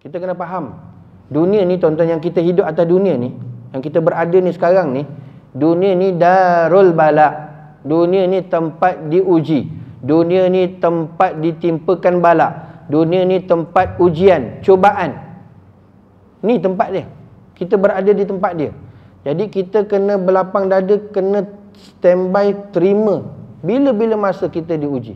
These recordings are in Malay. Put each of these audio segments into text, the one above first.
Kita kena faham. Dunia ni tuan-tuan, yang kita hidup atas dunia ni, yang kita berada ni sekarang ni, dunia ni darul bala. Dunia ni tempat diuji. Dunia ni tempat ditimpakan bala. Dunia ni tempat ujian, cubaan. Ni tempat dia. Kita berada di tempat dia. Jadi kita kena berlapang dada, kena standby, terima bila-bila masa kita diuji.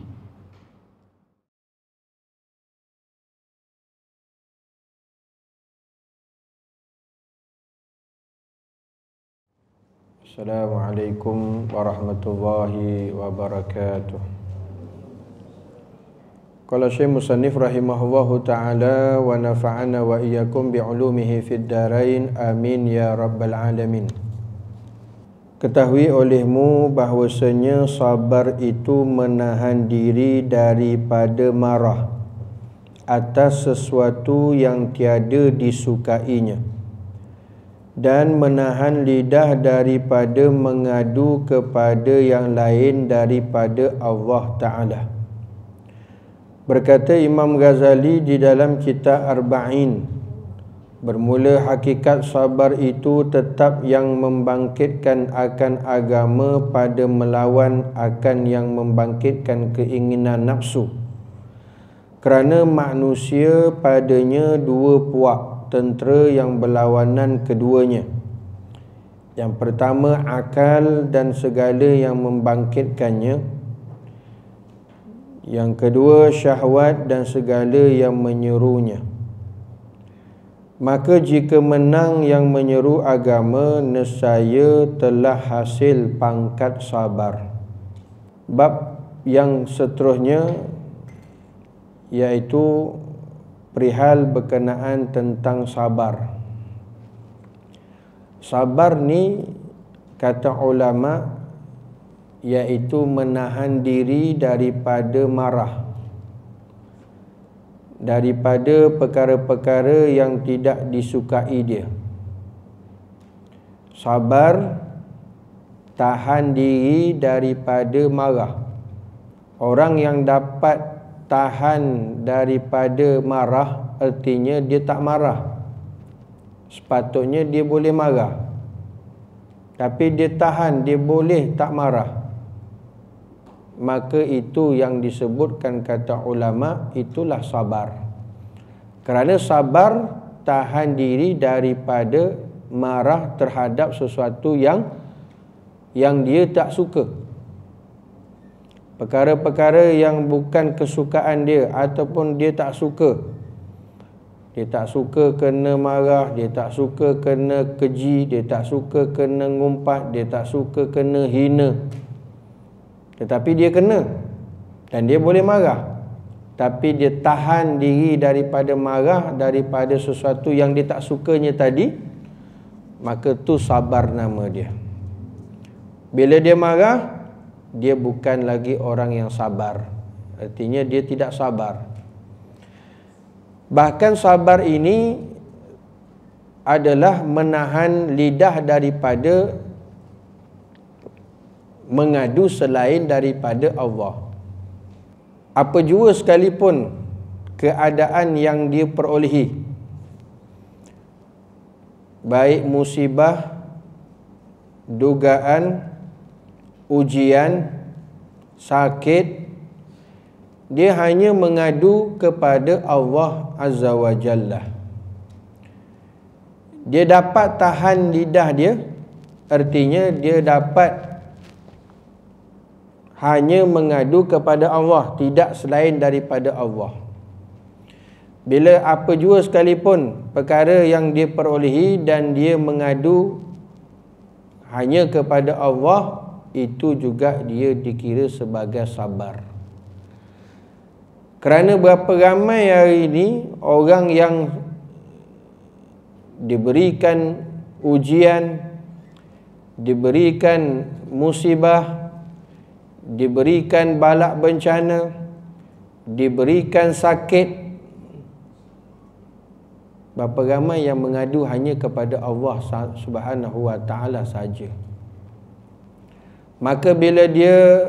Assalamualaikum warahmatullahi wabarakatuh. Qala Syekh Musannif rahimahullahu ta'ala wa nafa'ana wa iyyakum bi'ulumihi fid darain amin ya rabbal alamin. Ketahui olehmu bahwasanya sabar itu menahan diri daripada marah atas sesuatu yang tiada disukainya, dan menahan lidah daripada mengadu kepada yang lain daripada Allah Ta'ala. Berkata Imam Ghazali di dalam kitab Arba'in, bermula hakikat sabar itu tetap yang membangkitkan akan agama pada melawan akan yang membangkitkan keinginan nafsu. Kerana manusia padanya dua puak tentera yang berlawanan keduanya. Yang pertama akal dan segala yang membangkitkannya. Yang kedua syahwat dan segala yang menyerunya. Maka jika menang yang menyeru agama, nescaya telah hasil pangkat sabar. Bab yang seterusnya iaitu perihal berkenaan tentang sabar. Sabar ni kata ulama iaitu menahan diri daripada marah, daripada perkara-perkara yang tidak disukai dia. Sabar tahan diri daripada marah. Orang yang dapat tahan daripada marah artinya dia tak marah. Sepatutnya dia boleh marah, tapi dia tahan, dia boleh tak marah. Maka itu yang disebutkan kata ulama, itulah sabar. Kerana sabar tahan diri daripada marah terhadap sesuatu yang dia tak suka. Perkara-perkara yang bukan kesukaan dia ataupun dia tak suka. Dia tak suka kena marah, dia tak suka kena keji, dia tak suka kena ngumpat, dia tak suka kena hina. Tetapi dia kena dan dia boleh marah. Tapi dia tahan diri daripada marah, daripada sesuatu yang dia tak sukanya tadi. Maka tu sabar nama dia. Bila dia marah, dia bukan lagi orang yang sabar. Artinya dia tidak sabar. Bahkan sabar ini adalah menahan lidah daripada mengadu selain daripada Allah. Apa jua sekalipun keadaan yang dia perolehi, baik musibah, dugaan, ujian, sakit, dia hanya mengadu kepada Allah Azza wa Jalla. Dia dapat tahan lidah dia, artinya dia dapat hanya mengadu kepada Allah, tidak selain daripada Allah. Bila apa jua sekalipun perkara yang dia perolehi dan dia mengadu hanya kepada Allah, itu juga dia dikira sebagai sabar. Kerana berapa ramai hari ini orang yang diberikan ujian, diberikan musibah, diberikan balak bencana, diberikan sakit, berapa ramai yang mengadu hanya kepada Allah Subhanahu wa Ta'ala saja. Maka bila dia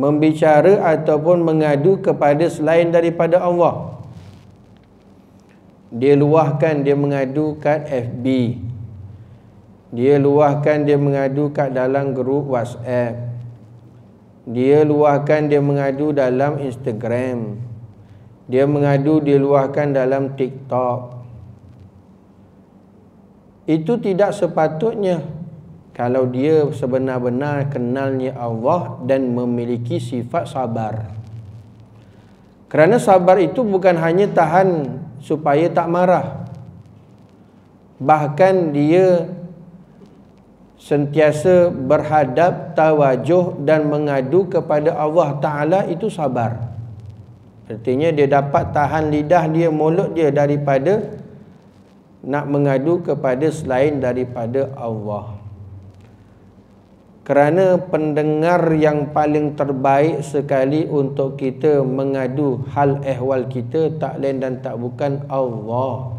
membicara ataupun mengadu kepada selain daripada Allah. Dia luahkan dia mengadu kat FB. Dia luahkan dia mengadu kat dalam grup WhatsApp. Dia luahkan dia mengadu dalam Instagram. Dia mengadu dia luahkan dalam TikTok. Itu tidak sepatutnya kalau dia sebenar-benar kenalnya Allah dan memiliki sifat sabar. Kerana sabar itu bukan hanya tahan supaya tak marah. Bahkan dia sentiasa berhadap, tawajuh dan mengadu kepada Allah Ta'ala, itu sabar. Artinya dia dapat tahan lidah dia, mulut dia daripada nak mengadu kepada selain daripada Allah. Kerana pendengar yang paling terbaik sekali untuk kita mengadu hal ehwal kita tak lain dan tak bukan Allah.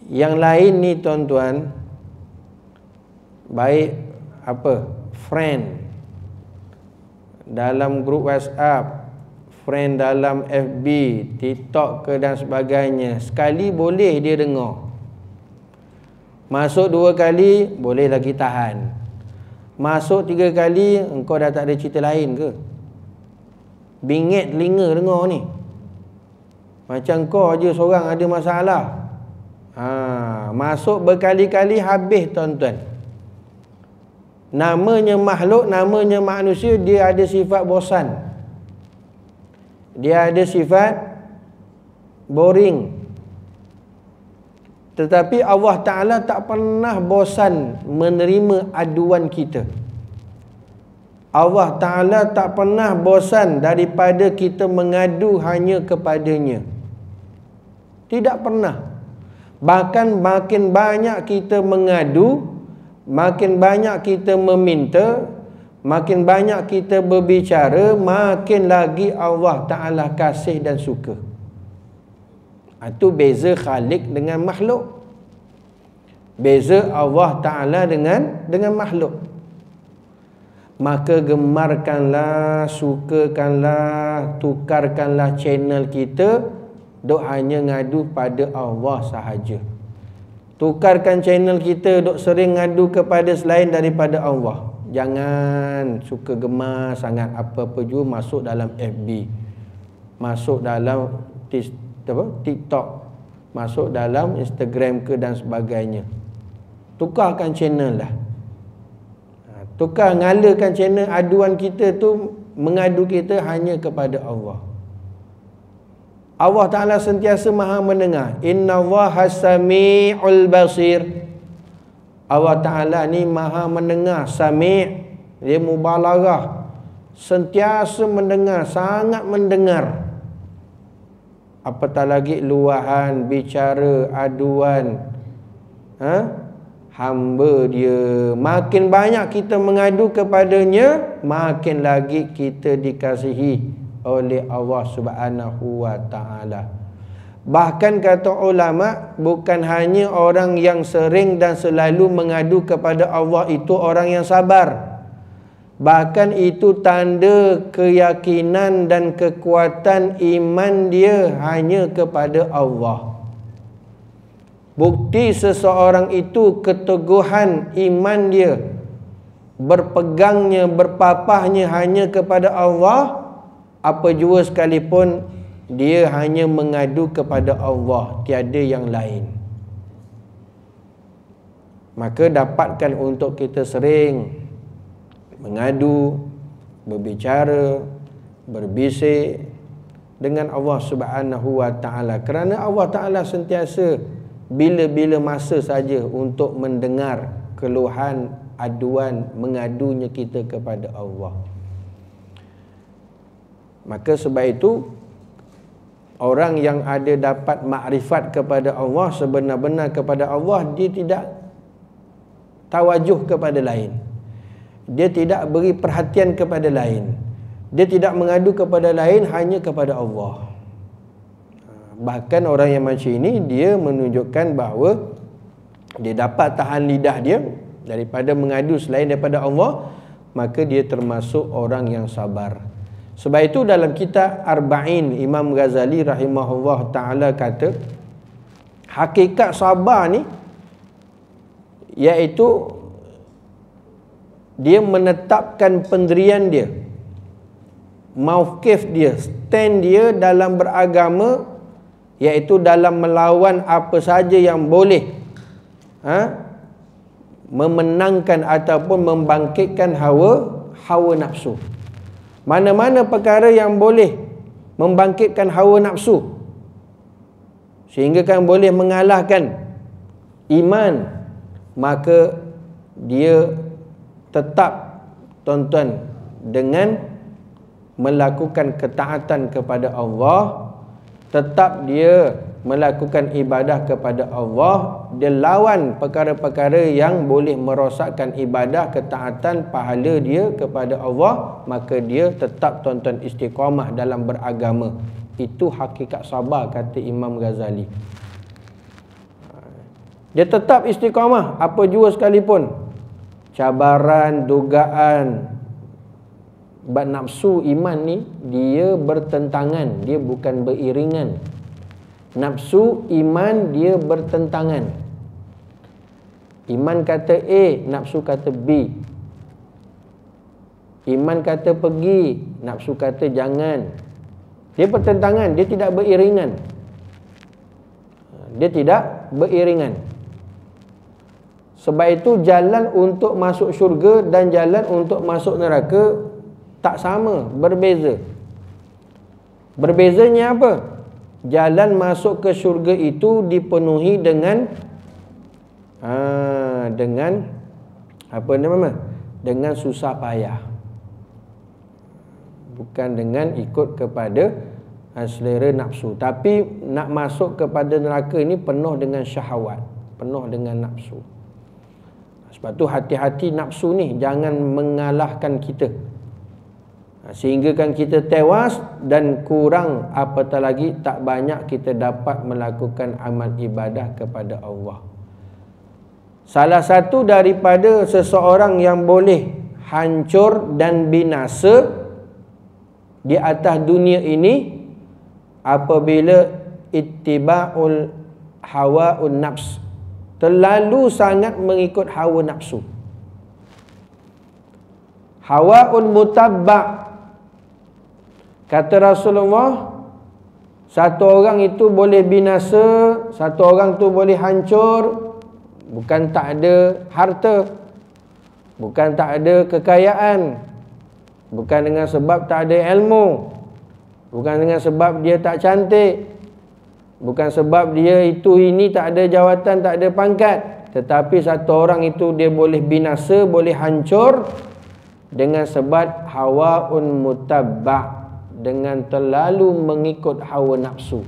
Yang lain ni tuan-tuan, baik friend dalam grup WhatsApp, friend dalam FB, TikTok ke dan sebagainya, sekali boleh dia dengar. Masuk 2 kali boleh lagi tahan. Masuk 3 kali engkau dah tak ada cerita lain ke? Bingit telinga dengar ni. Macam kau je seorang ada masalah. Masuk berkali-kali habis tuan-tuan. Namanya makhluk, namanya manusia, dia ada sifat bosan. Dia ada sifat boring. Tetapi Allah Ta'ala tak pernah bosan menerima aduan kita. Allah Ta'ala tak pernah bosan daripada kita mengadu hanya kepadanya. Tidak pernah. Bahkan makin banyak kita mengadu, makin banyak kita meminta, makin banyak kita berbicara, makin lagi Allah Ta'ala kasih dan suka. Itu beza Khalik dengan makhluk. Beza Allah Ta'ala dengan makhluk. Maka gemarkanlah, sukakanlah, tukarkanlah channel kita, duk hanya ngadu pada Allah sahaja. Tukarkan channel kita, duk sering ngadu kepada selain daripada Allah. Jangan suka gemar sangat apa-apa juga masuk dalam FB, masuk dalam TikTok, masuk dalam Instagram ke dan sebagainya. Tukarkan channel lah. Tukar, ngalakan channel aduan kita tu, mengadu kita hanya kepada Allah. Allah Ta'ala sentiasa maha mendengar. Innallaha sami'ul basir. Allah Ta'ala ni maha mendengar. Sami', dia mubalaghah, sentiasa mendengar, sangat mendengar. Apatah lagi luahan, bicara, aduan hamba dia. Makin banyak kita mengadu kepadanya, makin lagi kita dikasihi oleh Allah Subhanahu wa Ta'ala. Bahkan kata ulama, bukan hanya orang yang sering dan selalu mengadu kepada Allah itu orang yang sabar. Bahkan itu tanda keyakinan dan kekuatan iman dia hanya kepada Allah. Bukti seseorang itu keteguhan iman dia, berpegangnya, berpapahnya hanya kepada Allah, apa jua sekalipun dia hanya mengadu kepada Allah, tiada yang lain. Maka dapatkan untuk kita sering mengadu, berbicara, berbisik dengan Allah Subhanahu wa Ta'ala. Kerana Allah Ta'ala sentiasa bila-bila masa saja untuk mendengar keluhan, aduan, mengadunya kita kepada Allah. Maka sebab itu, orang yang ada dapat makrifat kepada Allah, sebenar-benar kepada Allah, dia tidak tawajuh kepada lain. Dia tidak beri perhatian kepada lain. Dia tidak mengadu kepada lain, hanya kepada Allah. Bahkan orang yang macam ini, dia menunjukkan bahawa dia dapat tahan lidah dia daripada mengadu selain daripada Allah. maka dia termasuk orang yang sabar. Sebab itu dalam kitab Arba'in, Imam Ghazali rahimahullah ta'ala kata, hakikat sabar ni iaitu dia menetapkan pendirian dia, mauqif dia, stand dia dalam beragama, iaitu dalam melawan apa saja yang boleh memenangkan ataupun membangkitkan hawa nafsu. Mana-mana perkara yang boleh membangkitkan hawa nafsu sehingga kan boleh mengalahkan iman, maka dia tetap, tuan-tuan, dengan melakukan ketaatan kepada Allah, tetap dia melakukan ibadah kepada Allah, dia lawan perkara-perkara yang boleh merosakkan ibadah, ketaatan, pahala dia kepada Allah, maka dia tetap, tuan-tuan, istiqamah dalam beragama. Itu hakikat sabar, kata Imam Ghazali. Dia tetap istiqamah apa jua sekalipun, cabaran, dugaan. Sebab nafsu iman ni dia bertentangan, dia bukan beriringan. Nafsu iman dia bertentangan. Iman kata A, nafsu kata B. Iman kata pergi, nafsu kata jangan. Dia bertentangan, dia tidak beriringan. Dia tidak beriringan. Sebab itu jalan untuk masuk syurga dan jalan untuk masuk neraka tak sama, berbeza. Berbezanya apa? Jalan masuk ke syurga itu dipenuhi dengan apa nama? Dengan susah payah. Bukan dengan ikut kepada selera nafsu. Tapi nak masuk kepada neraka ini penuh dengan syahwat, penuh dengan nafsu. Sebab tu hati-hati nafsu ni jangan mengalahkan kita, sehingga kan kita tewas dan kurang, apatah lagi tak banyak kita dapat melakukan amal ibadah kepada Allah. Salah satu daripada seseorang yang boleh hancur dan binasa di atas dunia ini apabila ittiba'ul hawa'un nafs, terlalu sangat mengikut hawa nafsu. Hawa'un mutabba', kata Rasulullah, satu orang itu boleh binasa, satu orang tu boleh hancur, bukan tak ada harta, bukan tak ada kekayaan, bukan dengan sebab tak ada ilmu, bukan dengan sebab dia tak cantik, bukan sebab dia itu ini tak ada jawatan, tak ada pangkat. Tetapi satu orang itu dia boleh binasa, boleh hancur dengan sebab hawaun mutabba', dengan terlalu mengikut hawa nafsu.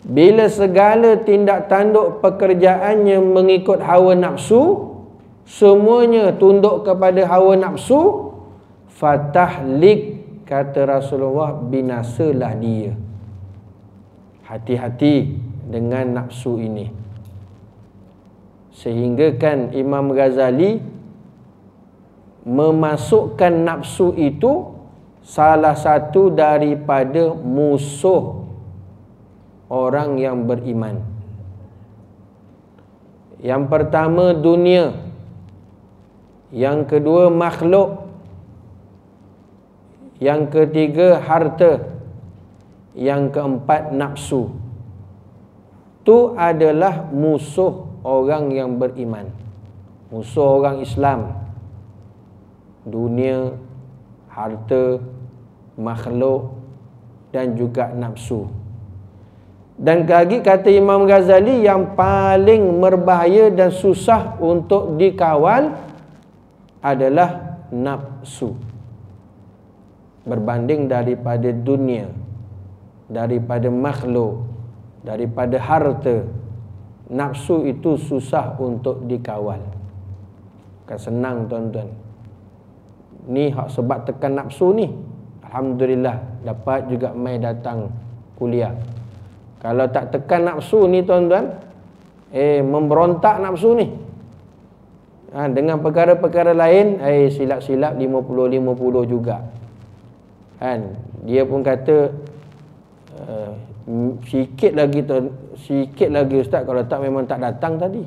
Bila segala tindak tanduk pekerjaannya mengikut hawa nafsu, semuanya tunduk kepada hawa nafsu, fatahlik, kata Rasulullah, binasalah dia. Hati-hati dengan nafsu ini. Sehingga kan Imam Ghazali memasukkan nafsu itu salah satu daripada musuh orang yang beriman. Yang pertama dunia, yang kedua makhluk, yang ketiga harta, yang keempat nafsu. Itu adalah musuh orang yang beriman, musuh orang Islam. Dunia, harta, makhluk dan juga nafsu. Dan lagi kata Imam Ghazali, yang paling berbahaya dan susah untuk dikawal adalah nafsu, berbanding daripada dunia, daripada makhluk, daripada harta. Nafsu itu susah untuk dikawal. Bukan senang, tuan-tuan. Ni hak sebab tekan nafsu ni, alhamdulillah dapat juga mai datang kuliah. Kalau tak tekan nafsu ni, tuan-tuan, memberontak nafsu ni. Dengan perkara-perkara lain, silap-silap 50-50 juga. Dia pun kata sikit lagi ustaz, kalau tak memang tak datang tadi.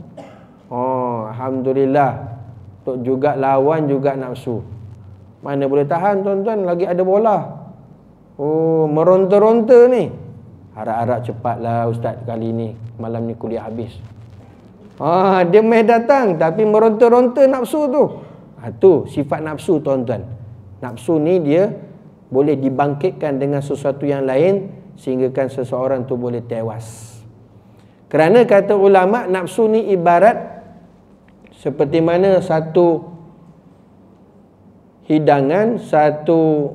Alhamdulillah. Tok juga lawan juga nafsu. Mana boleh tahan tuan-tuan, lagi ada bola. Meronta-ronta ni. Harap-harap cepatlah ustaz kali ni, malam ni kuliah habis. Dia mai datang tapi meronta-ronta nafsu tu. Tu sifat nafsu tuan-tuan. Nafsu ni dia boleh dibangkitkan dengan sesuatu yang lain sehinggakan seseorang tu boleh tewas. Kerana kata ulama, nafsu ni ibarat seperti mana satu hidangan, satu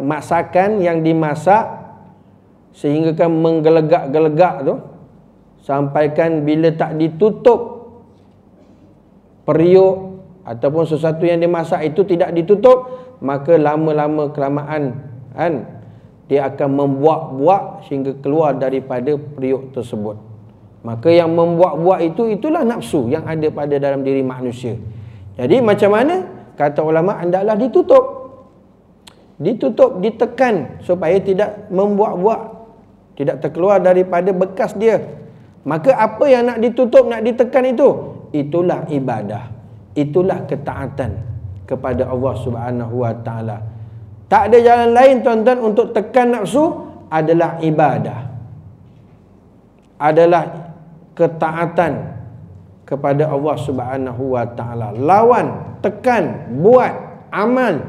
masakan yang dimasak sehinggakan menggelegak-gelegak tu, sampaikan bila tak ditutup periuk ataupun sesuatu yang dimasak itu tidak ditutup, maka lama-lama kelamaan dia akan membuak-buak sehingga keluar daripada periuk tersebut. Maka yang membuak-buak itulah nafsu yang ada pada dalam diri manusia. Jadi macam mana? Kata ulama, hendaklah ditutup, ditekan supaya tidak membuak-buak, tidak terkeluar daripada bekas dia. Maka apa yang nak ditutup, nak ditekan itulah ibadah. Itulah ketaatan kepada Allah Subhanahu wa taala. Tak ada jalan lain tuan-tuan untuk tekan nafsu, adalah ibadah. Adalah ketaatan kepada Allah Subhanahu wa taala. Lawan, tekan, buat amal,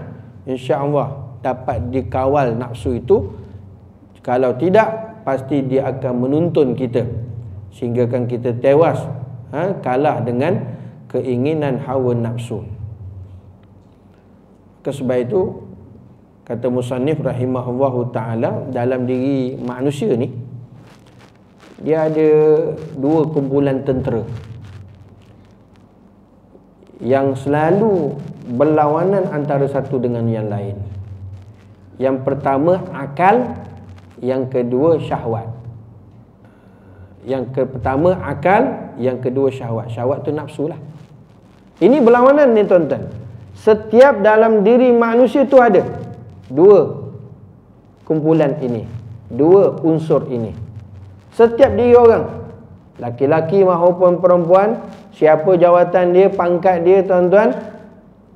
insya-Allah dapat dikawal nafsu itu. Kalau tidak, pasti dia akan menuntun kita sehinggakan kita tewas, kalah dengan keinginan hawa nafsu. Sebab itu kata musannif rahimahullahu taala, dalam diri manusia ni dia ada dua kumpulan tentera yang selalu berlawanan antara satu dengan yang lain. Yang pertama akal, yang kedua syahwat. Yang pertama akal, yang kedua syahwat. Syahwat tu nafsu lah. Ini berlawanan ni tuan-tuan. Setiap dalam diri manusia tu ada dua kumpulan ini, dua unsur ini. Setiap diri orang, laki-laki maupun perempuan, siapa jawatan dia, pangkat dia tuan-tuan,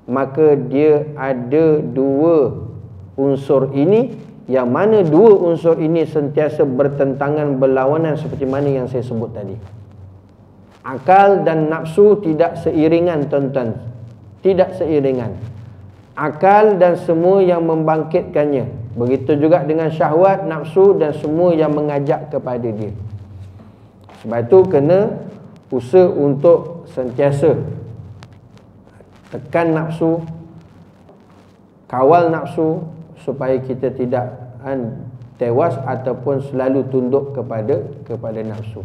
maka dia ada dua unsur ini, yang mana dua unsur ini sentiasa bertentangan, berlawanan seperti mana yang saya sebut tadi. Akal dan nafsu tidak seiringan tuan-tuan. Tidak seiringan. Akal dan semua yang membangkitkannya. Begitu juga dengan syahwat, nafsu dan semua yang mengajak kepada dia. Sebab itu kena usaha untuk sentiasa tekan nafsu, kawal nafsu, supaya kita tidak tewas ataupun selalu tunduk kepada nafsu.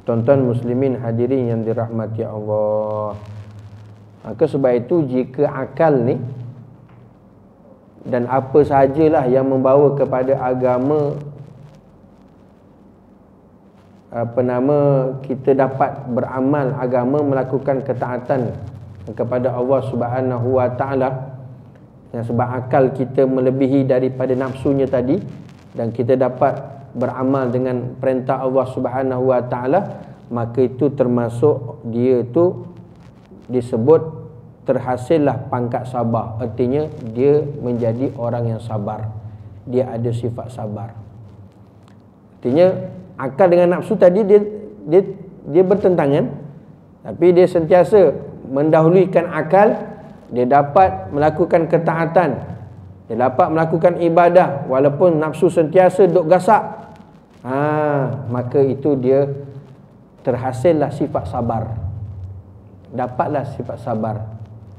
Tuan-tuan muslimin hadirin yang dirahmati Allah. Maka sebab itu jika akal ni dan apa sahajalah yang membawa kepada agama, kita dapat beramal agama, melakukan ketaatan kepada Allah Subhanahu wa taala, yang sebab akal kita melebihi daripada nafsunya tadi, dan kita dapat beramal dengan perintah Allah Subhanahu wa taala, maka itu termasuk dia tu disebut terhasillah pangkat sabar. Artinya dia menjadi orang yang sabar. Dia ada sifat sabar. Artinya akal dengan nafsu tadi dia bertentangan, tapi dia sentiasa mendahulukan akal. Dia dapat melakukan ketaatan, dia dapat melakukan ibadah walaupun nafsu sentiasa duk gasak. Maka itu dia terhasillah sifat sabar. Dapatlah sifat sabar.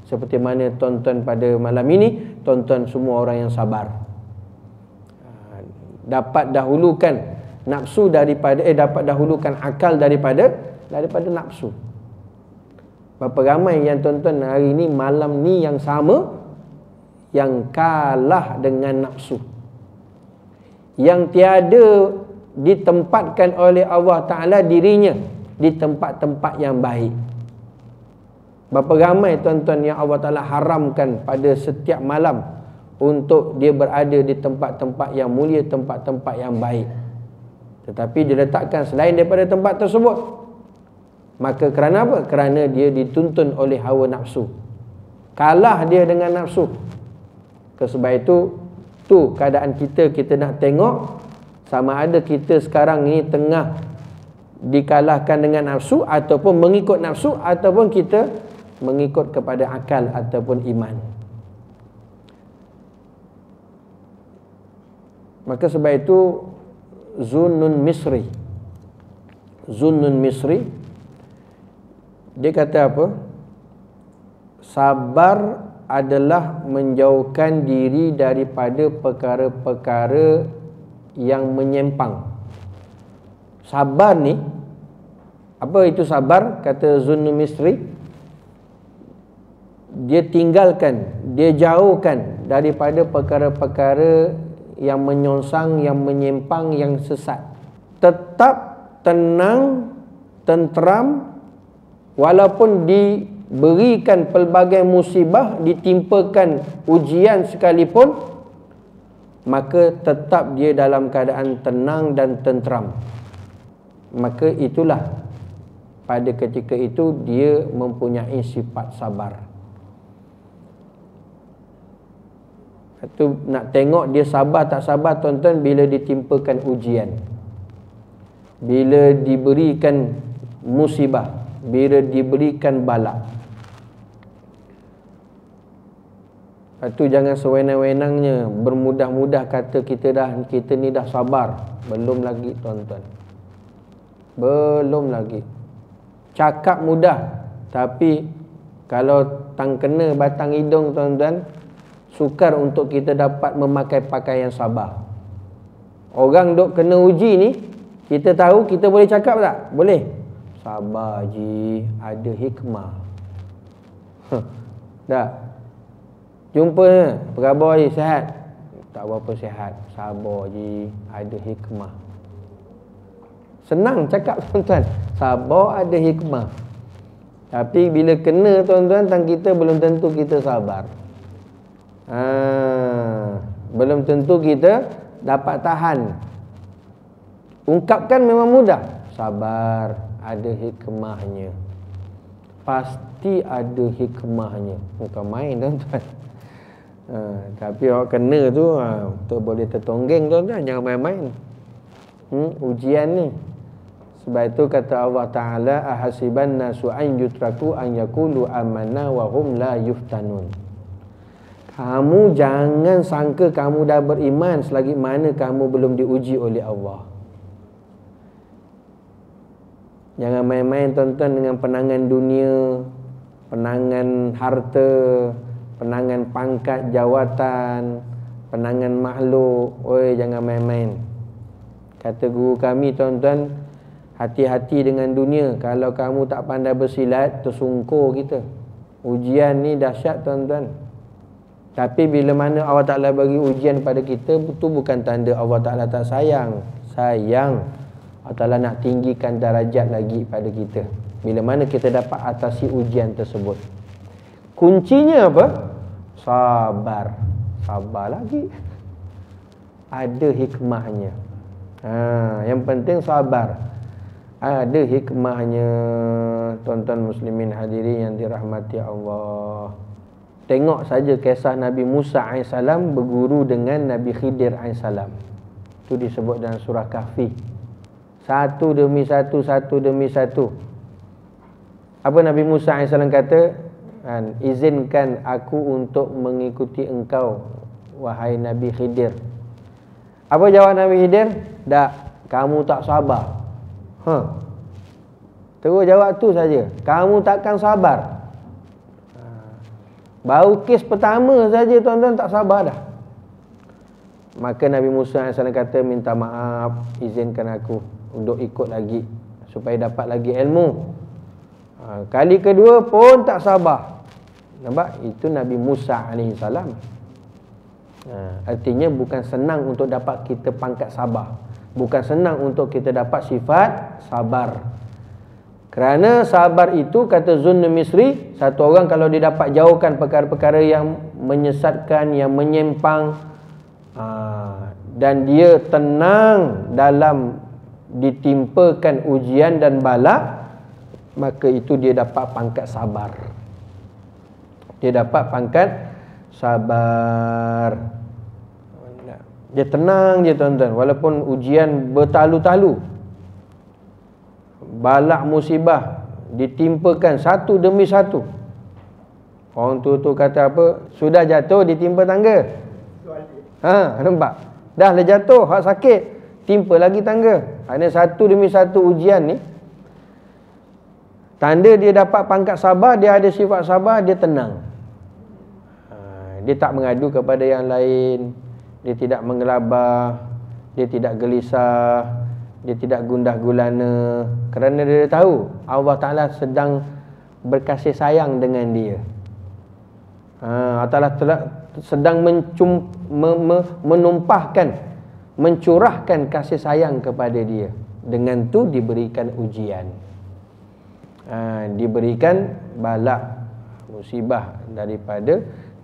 Seperti mana tuan-tuan pada malam ini, tuan-tuan semua orang yang sabar. Dapat dahulukan nafsu dapat dahulukan akal daripada nafsu. Berapa ramai yang tuan-tuan hari ni, malam ni yang sama, yang kalah dengan nafsu, yang tiada ditempatkan oleh Allah Ta'ala dirinya di tempat-tempat yang baik. Berapa ramai tuan-tuan yang Allah Ta'ala haramkan pada setiap malam untuk dia berada di tempat-tempat yang mulia, tempat-tempat yang baik, tetapi dia letakkan selain daripada tempat tersebut. Maka kerana apa? Kerana dia dituntun oleh hawa nafsu, kalah dia dengan nafsu. Sebab itu keadaan kita nak tengok sama ada kita sekarang ni tengah dikalahkan dengan nafsu, ataupun mengikut nafsu, ataupun kita mengikut kepada akal ataupun iman. Maka sebab itu Zunnun Misri dia kata apa? Sabar adalah menjauhkan diri daripada perkara-perkara yang menyimpang. Sabar ni, apa itu sabar? Kata Zunnun Misri, dia tinggalkan, dia jauhkan daripada perkara-perkara yang menyongsang, yang menyimpang, yang sesat. Tetap tenang, tenteram, walaupun diberikan pelbagai musibah, ditimpakan ujian sekalipun, maka tetap dia dalam keadaan tenang dan tenteram. Maka itulah, pada ketika itu dia mempunyai sifat sabar. Itu nak tengok dia sabar tak sabar tuan-tuan bila ditimpakan ujian, bila diberikan musibah, bila diberikan bala. Itu jangan sewenang-wenangnya bermudah-mudah kata kita ni dah sabar. Belum lagi tuan-tuan, belum lagi. Cakap mudah, tapi kalau tang kena batang hidung tuan-tuan, sukar untuk kita dapat memakai pakaian sabar. Orang duk kena uji ni, kita tahu kita boleh cakap tak? Boleh. Sabar ji, ada hikmah. Dah. Jumpa perabai sihat? Tak berapa sihat. Sabar ji, ada hikmah. Senang cakap tuan-tuan, sabar ada hikmah. Tapi bila kena tuan-tuan, tang kita belum tentu kita sabar. Belum tentu kita dapat tahan. Ungkapkan memang mudah, sabar ada hikmahnya. Pasti ada hikmahnya. Bukan main tuan-tuan. Tapi awak kena tu tu boleh tertonggeng tuan-tuan. Jangan main-main ujian ni. Sebab itu kata Allah Ta'ala, ahasiban nasu an yutraku an yakulu amanna wa hum la yuftanun. Kamu jangan sangka kamu dah beriman selagi mana kamu belum diuji oleh Allah. Jangan main-main tuan-tuan dengan penangan dunia, penangan harta, penangan pangkat jawatan, penangan makhluk. Oi, jangan main-main. Kata guru kami tuan-tuan, hati-hati dengan dunia. Kalau kamu tak pandai bersilat, tersungkur kita. Ujian ni dahsyat tuan-tuan. Tapi bila mana Allah Ta'ala bagi ujian pada kita, itu bukan tanda Allah Ta'ala tak sayang. Sayang. Allah Ta'ala nak tinggikan darajat lagi pada kita bila mana kita dapat atasi ujian tersebut. Kuncinya apa? Sabar. Sabar lagi. Ada hikmahnya. Yang penting sabar. Ada hikmahnya. Tuan-tuan muslimin hadirin yang dirahmati Allah. Tengok saja kisah Nabi Musa AS berguru dengan Nabi Khidir AS. Itu disebut dalam surah Kahfi. Satu demi satu, satu demi satu. Apa Nabi Musa AS kata? Izinkan aku untuk mengikuti engkau, wahai Nabi Khidir. Apa jawab Nabi Khidir? Tak, kamu tak sabar. Terus jawab tu saja. Kamu takkan sabar. Baru kes pertama saja tuan-tuan tak sabar dah. Maka Nabi Musa AS kata, minta maaf, izinkan aku untuk ikut lagi supaya dapat lagi ilmu. Kali kedua pun tak sabar. Nampak? Itu Nabi Musa AS. Artinya bukan senang untuk dapat kita pangkat sabar. Bukan senang untuk kita dapat sifat sabar. Kerana sabar itu, kata Zunnun Misri, satu orang kalau dia dapat jauhkan perkara-perkara yang menyesatkan, yang menyimpang, dan dia tenang dalam ditimpakan ujian dan bala, maka itu dia dapat pangkat sabar. Dia dapat pangkat sabar. Dia tenang je tuan-tuan, walaupun ujian bertalu-talu, balak musibah ditimpakan satu demi satu. Orang tu kata apa? Sudah jatuh ditimpa tangga. Nampak? Dah lah jatuh, hak sakit, timpa lagi tangga. Hanya satu demi satu ujian ni. Tanda dia dapat pangkat sabar, dia ada sifat sabar, dia tenang. Dia tak mengadu kepada yang lain, dia tidak mengelabah, dia tidak gelisah, dia tidak gundah gulana, kerana dia tahu Allah Ta'ala sedang berkasih sayang dengan dia. Allah Ta'ala sedang menumpahkan, mencurahkan kasih sayang kepada dia. Dengan tu diberikan ujian, diberikan balak musibah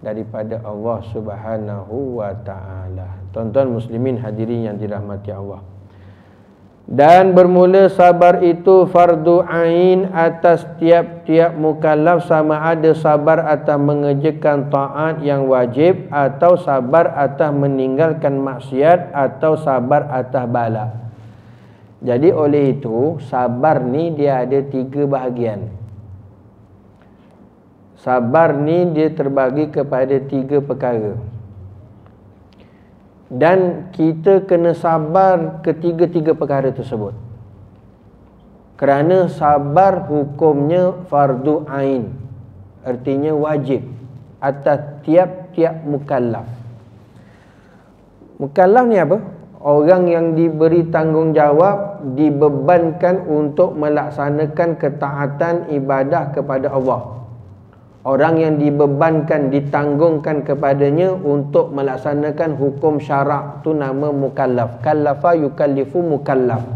daripada Allah Subhanahu wa Ta'ala. Tuan-tuan muslimin hadirin yang dirahmati Allah. Dan bermula sabar itu fardu ain atas tiap-tiap mukallaf, sama ada sabar atas mengerjakan taat yang wajib, atau sabar atas meninggalkan maksiat, atau sabar atas bala. Jadi oleh itu sabar ni dia ada 3 bahagian. Sabar ni dia terbagi kepada 3 perkara. Dan kita kena sabar ketiga-tiga perkara tersebut. Kerana sabar hukumnya fardu ain, artinya wajib atas tiap-tiap mukallaf. Mukallaf ni apa? Orang yang diberi tanggungjawab, dibebankan untuk melaksanakan ketaatan ibadah kepada Allah. Orang yang dibebankan, ditanggungkan kepadanya untuk melaksanakan hukum syarak, tu nama mukallaf. Kallafa yukallifu mukallaf.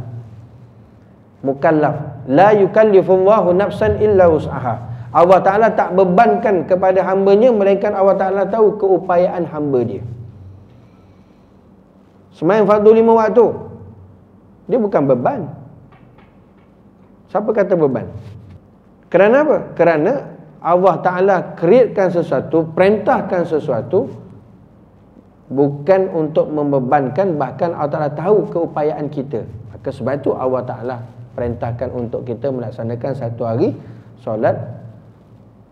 Mukallaf. La yukallifullahu nafsan illa wus'aha. Allah Ta'ala tak bebankan kepada hambanya, melainkan Allah Ta'ala tahu keupayaan hamba dia. Sembahyang fardu 5 waktu, dia bukan beban. Siapa kata beban? Kerana apa? Kerana Allah Ta'ala createkan sesuatu, perintahkan sesuatu, bukan untuk membebankan, bahkan Allah Ta'ala tahu keupayaan kita. Maka sebab itu Allah Ta'ala perintahkan untuk kita melaksanakan satu hari solat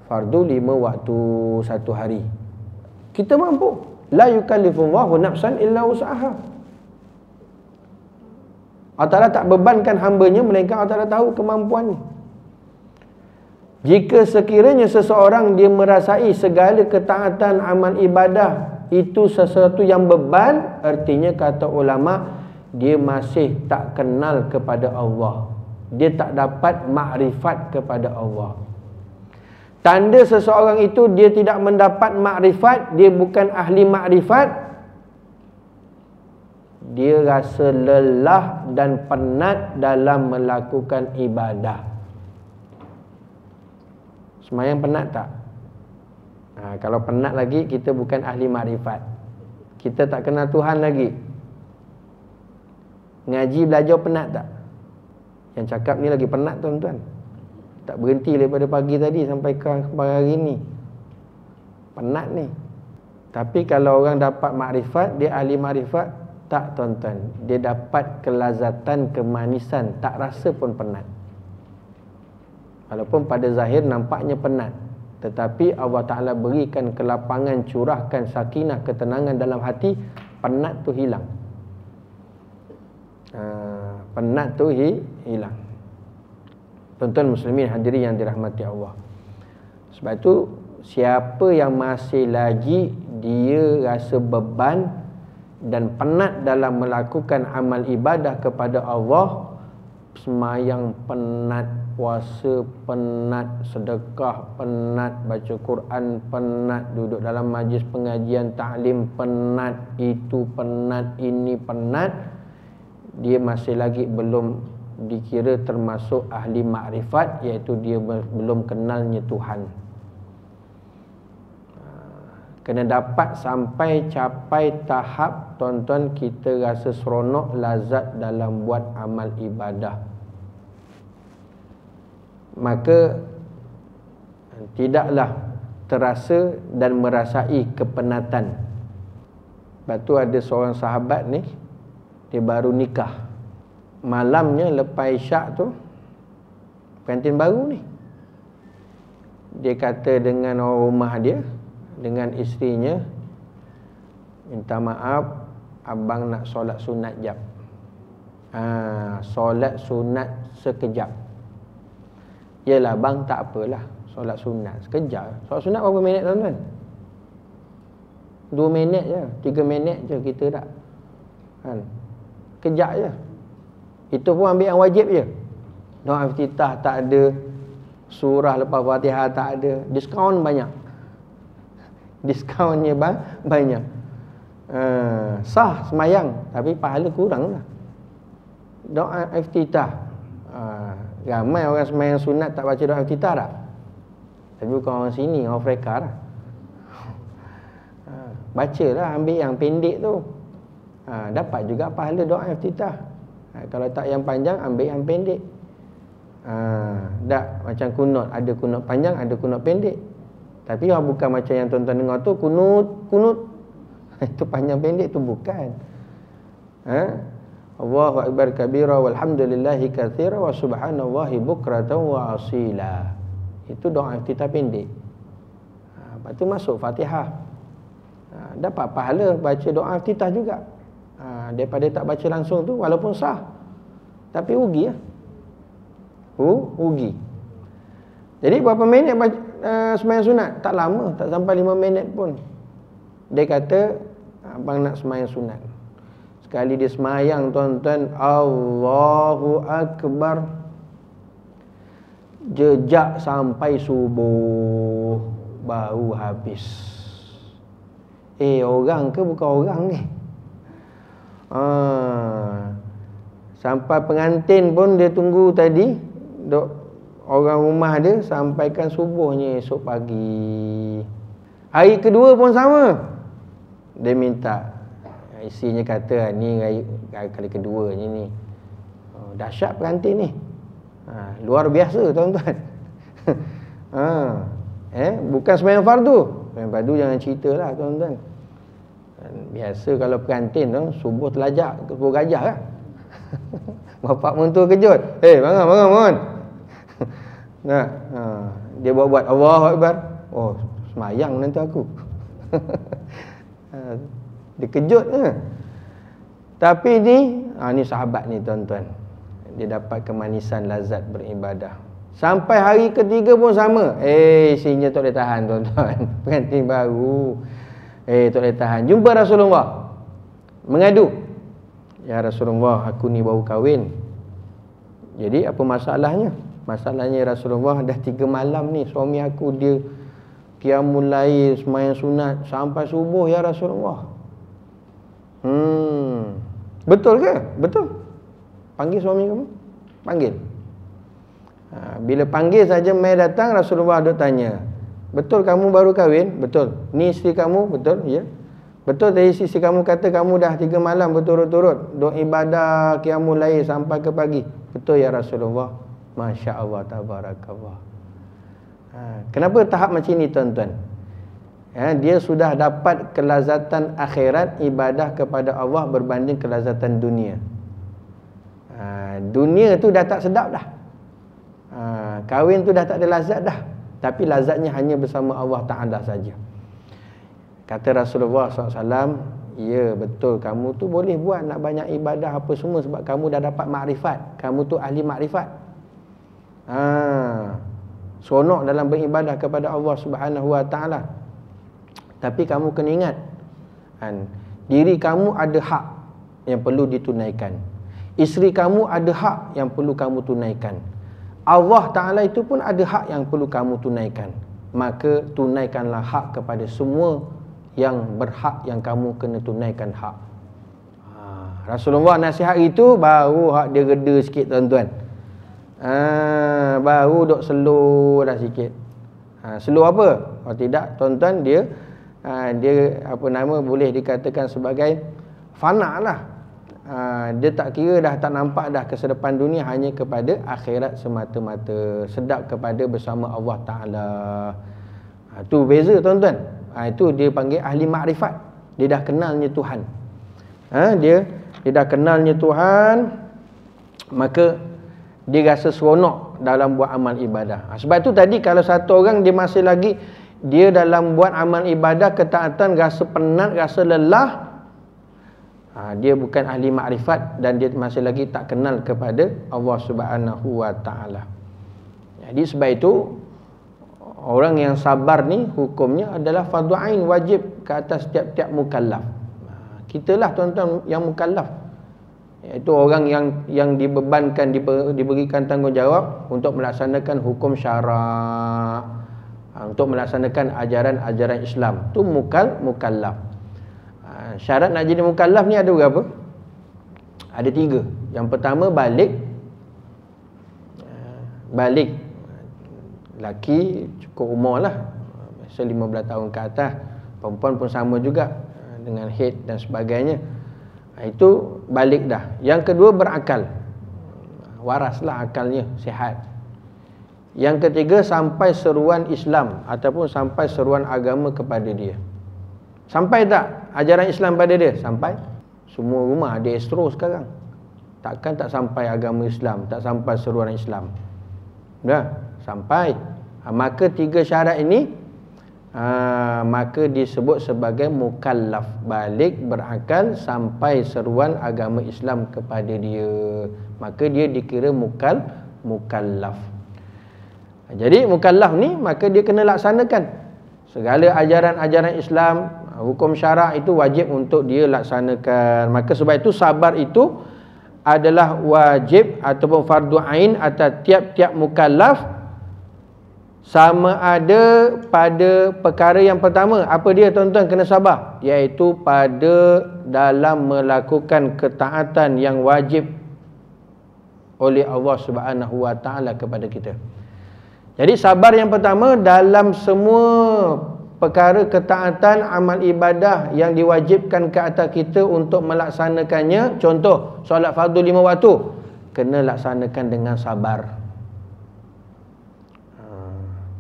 fardu 5 waktu satu hari. Kita mampu. La yukallifullahu nafsan illa wus'aha. Allah Ta'ala tak bebankan hambanya, melainkan Allah Ta'ala tahu kemampuannya. Jika sekiranya seseorang dia merasai segala ketaatan amal ibadah itu sesuatu yang beban, artinya kata ulama, dia masih tak kenal kepada Allah. Dia tak dapat makrifat kepada Allah. Tanda seseorang itu dia tidak mendapat makrifat, dia bukan ahli makrifat, dia rasa lelah dan penat dalam melakukan ibadah. Semayang penat tak? Kalau penat lagi, kita bukan ahli makrifat, kita tak kenal Tuhan lagi. Ngaji belajar penat tak? Yang cakap ni lagi penat tuan-tuan. Tak berhenti daripada pagi tadi sampai ke hari ni. Penat ni. Tapi kalau orang dapat makrifat, dia ahli makrifat, tak tuan-tuan. Dia dapat kelazatan, kemanisan, tak rasa pun penat. Walaupun pada zahir nampaknya penat, tetapi Allah Ta'ala berikan kelapangan, curahkan sakinah, ketenangan dalam hati, penat tu hilang. Penat tu hilang. Tuan-tuan muslimin hadirin yang dirahmati Allah. Sebab itu siapa yang masih lagi dia rasa beban dan penat dalam melakukan amal ibadah kepada Allah, semayang penat, puasa penat, sedekah penat, baca Quran penat, duduk dalam majlis pengajian taklim penat, itu penat, ini penat, dia masih lagi belum dikira termasuk ahli makrifat, iaitu dia belum kenalnya Tuhan. Kena dapat sampai capai tahap tuan-tuan kita rasa seronok, lazat dalam buat amal ibadah. Maka tidaklah terasa dan merasai kepenatan. Lepas tu ada seorang sahabat ni, dia baru nikah. Malamnya lepas isyak tu, pengantin baru ni, dia kata dengan orang rumah dia, dengan isterinya, minta maaf, abang nak solat sunat jap. Solat sunat sekejap. Yelah bang, tak apalah, solat sunat sekejap. Solat sunat berapa minit tuan-tuan? 2 minit je, 3 minit je kita dah kan? Kejap je. Itu pun ambil yang wajib je. Doa iftitah tak ada, surah lepas Fatihah tak ada, diskaun banyak. Diskaunnya banyak. Sah semayang, tapi pahala kurang lah. Doa iftitah, ramai orang semayang sunat tak baca doa iftitah tak? Tapi bukan orang sini, orang Afrika lah. Bacalah, ambil yang pendek tu. Dapat juga pahala doa iftitah. Kalau tak yang panjang, ambil yang pendek. Tak macam kunut, ada kunut panjang, ada kunut pendek. Tapi bukan macam yang tuan-tuan dengar tu, kunut itu panjang pendek tu bukan. Allahu akbar kabira walhamdulillahi katsira wa subhanallahi bukratan wa asila. Itu doa iftitah pendek. Lepas tu masuk Fatihah. Dapat pahala baca doa iftitah juga. Daripada tak baca langsung tu, walaupun sah, tapi rugi lah. Rugi. Jadi berapa minit sembahyang sunat? Tak lama, tak sampai 5 minit pun. Dia kata, abang nak sembahyang sunat. Sekali dia sembahyang tuan-tuan, Allahu Akbar, jejak sampai subuh baru habis. Orang ke bukan orang ni? Sampai pengantin pun dia tunggu tadi, orang rumah dia sampaikan subuhnya esok pagi. Hari kedua pun sama. Dia minta, isinya kata ni kali kedua ni. Dahsyat pengantin ni. Luar biasa tuan-tuan. Bukan sembahyang fardu. Sembahyang fardu jangan ceritalah tuan-tuan. Biasa kalau pengantin tu subuh telajak ke pukul gajah kan. Bapak mentua kejut. Bangun. Nah, dia buat Allahu Akbar. Oh, semayang nanti aku. Dia kejut ke? Tapi ni sahabat ni tuan-tuan. Dia dapat kemanisan lazat beribadah. Sampai hari ketiga pun sama. Isinya tak boleh tahan tuan-tuan. Pengantin baru. Tak boleh tahan. Jumpa Rasulullah, mengadu, ya Rasulullah, aku ni baru kahwin. Jadi apa masalahnya? Masalahnya Rasulullah, dah 3 malam ni suami aku dia qiyamul lail, sembahyang sunat sampai subuh ya Rasulullah. Betul ke? Betul. Panggil suami kamu. Panggil. Bila panggil saja mai datang, Rasulullah duk tanya, betul kamu baru kahwin? Betul. Ni isteri kamu? Betul. Ya. Betul tadi isteri kamu kata kamu dah 3 malam berturut-turut duk ibadah qiyamul lail sampai ke pagi? Betul ya Rasulullah. Masya Allah, tabarakallah. Kenapa tahap macam ni tuan-tuan? Dia sudah dapat kelazatan akhirat, ibadah kepada Allah berbanding kelazatan dunia. Dunia tu dah tak sedap dah. Kahwin tu dah tak ada lazat dah. Tapi lazatnya hanya bersama Allah Ta'ala saja. Kata Rasulullah SAW, ya betul, kamu tu boleh buat nak banyak ibadah apa semua sebab kamu dah dapat makrifat. Kamu tu ahli makrifat. Seronok dalam beribadah kepada Allah Subhanahu Wa Ta'ala. Tapi kamu kena ingat, diri kamu ada hak yang perlu ditunaikan. Isteri kamu ada hak yang perlu kamu tunaikan. Allah Ta'ala itu pun ada hak yang perlu kamu tunaikan. Maka tunaikanlah hak kepada semua yang berhak, yang kamu kena tunaikan hak. Rasulullah nasihat itu baru hak dia reda sikit tuan-tuan. Baru duk slow dah sikit. Slow apa? Kalau tidak tuan-tuan, dia apa nama, boleh dikatakan sebagai fana lah. Dia tak kira dah, tak nampak dah kesedapan dunia, hanya kepada akhirat semata-mata, sedap kepada bersama Allah Ta'ala. Tu beza tuan-tuan. Itu dia panggil ahli makrifat. Dia dah kenalnya Tuhan. Dia dah kenalnya Tuhan, maka dia rasa seronok dalam buat amal ibadah. Sebab tu tadi kalau satu orang dia masih lagi dia dalam buat amal ibadah ketaatan rasa penat, rasa lelah, dia bukan ahli makrifat dan dia masih lagi tak kenal kepada Allah Subhanahu wa taala. Jadi sebab itu orang yang sabar ni hukumnya adalah fardu ain, wajib ke atas tiap-tiap mukallaf. Kitalah tuan-tuan yang mukallaf. Iaitu orang yang dibebankan, diberikan tanggungjawab untuk melaksanakan hukum syarak, untuk melaksanakan ajaran-ajaran Islam. Tu mukallaf. Syarat nak jadi mukallaf ni ada berapa? Ada 3. Yang pertama balik. Balik. Laki cukup umur lah, biasa 15 tahun ke atas. Perempuan pun sama juga, dengan haid dan sebagainya. Itu balik dah. Yang kedua berakal, waraslah akalnya, sihat. Yang ketiga sampai seruan Islam ataupun sampai seruan agama kepada dia. Sampai tak ajaran Islam pada dia? Sampai. Semua rumah ada Astro sekarang. Takkan tak sampai agama Islam, tak sampai seruan Islam. Dah, sampai. Maka 3 syarat ini maka disebut sebagai mukallaf, balik, berakal, sampai seruan agama Islam kepada dia, maka dia dikira mukallaf. Jadi mukallaf ni maka dia kena laksanakan segala ajaran-ajaran Islam, hukum syarak itu wajib untuk dia laksanakan. Maka sebab itu sabar itu adalah wajib ataupun fardu ain atas tiap-tiap mukallaf, sama ada pada perkara yang pertama. Apa dia tuan-tuan kena sabar? Iaitu pada dalam melakukan ketaatan yang wajib oleh Allah Subhanahu wa taala kepada kita. Jadi sabar yang pertama dalam semua perkara ketaatan amal ibadah yang diwajibkan ke atas kita untuk melaksanakannya. Contoh solat fardu 5 waktu, kena laksanakan dengan sabar.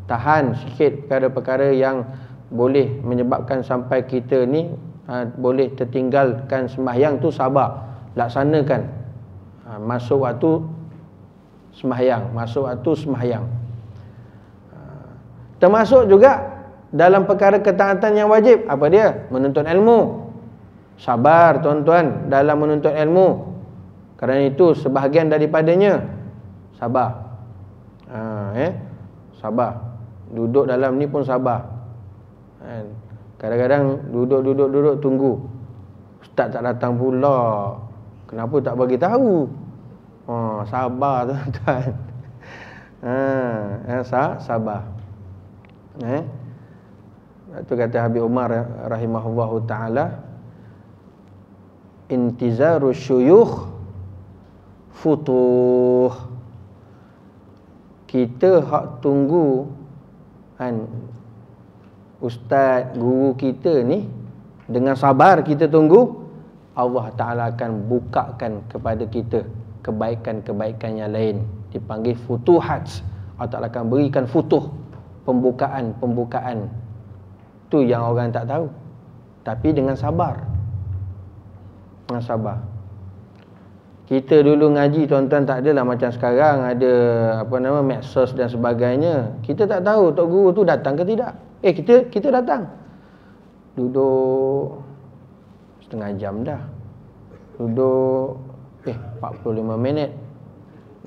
Tahan sikit perkara-perkara yang boleh menyebabkan sampai kita ni boleh tertinggalkan sembahyang tu, sabar, laksanakan. Masuk waktu sembahyang, masuk waktu sembahyang. Termasuk juga dalam perkara ketaatan yang wajib, apa dia? Menuntut ilmu. Sabar tuan-tuan dalam menuntut ilmu. Kerana itu sebahagian daripadanya sabar. Sabar. Duduk dalam ni pun sabar. Kadang-kadang duduk tunggu, ustaz tak datang pula, kenapa tak bagi tahu? Sabar tuan-tuan. Sabar. Itu kata Habib Umar rahimahullahu taala, intizaru syuyukh futuh. Kita hak tunggu ustaz, guru kita ni, dengan sabar kita tunggu, Allah Ta'ala akan bukakan kepada kita kebaikan-kebaikan yang lain. Dipanggil futuhat. Allah Ta'ala akan berikan futuh, pembukaan. Tu yang orang tak tahu. Tapi dengan sabar. Dengan sabar. Kita dulu ngaji tuan-tuan tak adalah macam sekarang ada medsos dan sebagainya. Kita tak tahu tok guru tu datang ke tidak. Kita datang. Duduk setengah jam dah. Duduk 45 minit.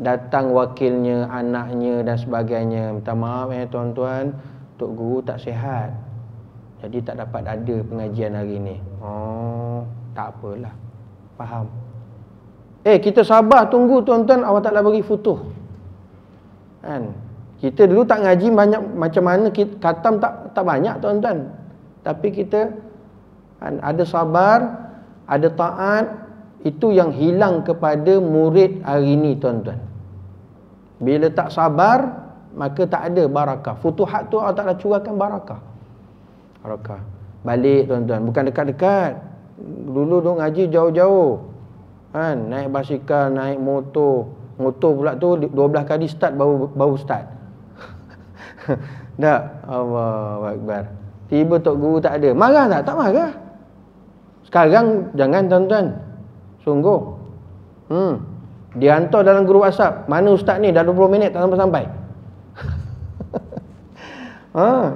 Datang wakilnya, anaknya dan sebagainya. Minta maaf tuan-tuan, tok guru tak sihat, jadi tak dapat ada pengajian hari ni. Tak apalah. Faham. Kita sabar tunggu tuan-tuan, Allah Ta'ala bagi futuh. Kita dulu tak ngaji banyak, macam mana khatam tak banyak tuan-tuan. Tapi kita ada sabar, ada taat, Itu yang hilang kepada murid hari ini, tuan-tuan. Bila tak sabar, maka tak ada barakah. Futuhat tu Allah Ta'ala curahkan barakah. Barakah. Balik, tuan-tuan. Bukan dekat-dekat. Dulu dong ngaji jauh-jauh. Kan? Naik basikal, naik motor. Motor pula tu 12 kali start baru start. Tak? Allahu Akbar. Tiba Tok Guru tak ada. Marah tak? Tak marah. Sekarang jangan, tuan-tuan. Sungguh. Dia hantar dalam grup WhatsApp. Mana ustaz ni? Dah 20 minit tak sampai-sampai.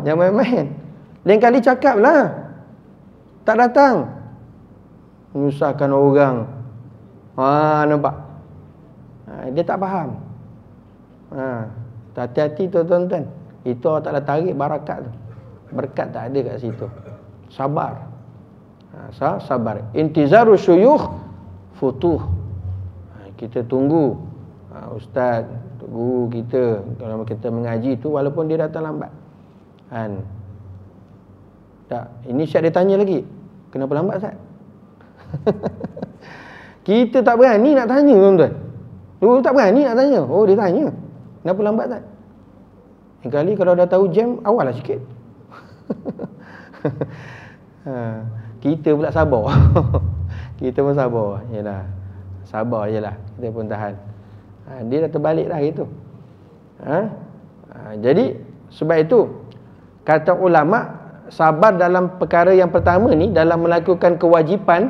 Jangan main-main. Lain kali cakap lah. Tak datang. Menyusahkan orang. Nampak? Dia tak faham. Hati-hati tu, tuan-tuan. Itu Allah Ta'ala tarik barakat tu. Berkat tak ada kat situ. Sabar. Sabar. Intizaru syuyukh futuh. Kita tunggu ustaz, guru kita kalau kita mengaji tu, walaupun dia datang lambat. Kan? Tak, ini Syed dia tanya lagi. Kenapa lambat, Ustaz? Kita tak berani nak tanya, tuan-tuan. Dulu tak berani nak tanya. Oh, dia tanya. Kenapa lambat, Ustaz? Yang kali kalau dah tahu jam, awal lah sikit. Kita pula sabar. Kita pun sabar. Yalah. Sabar je lah. Kita pun tahan. Dia dah terbalik dah gitu. Jadi sebab itu kata ulama, sabar dalam perkara yang pertama ni, dalam melakukan kewajipan,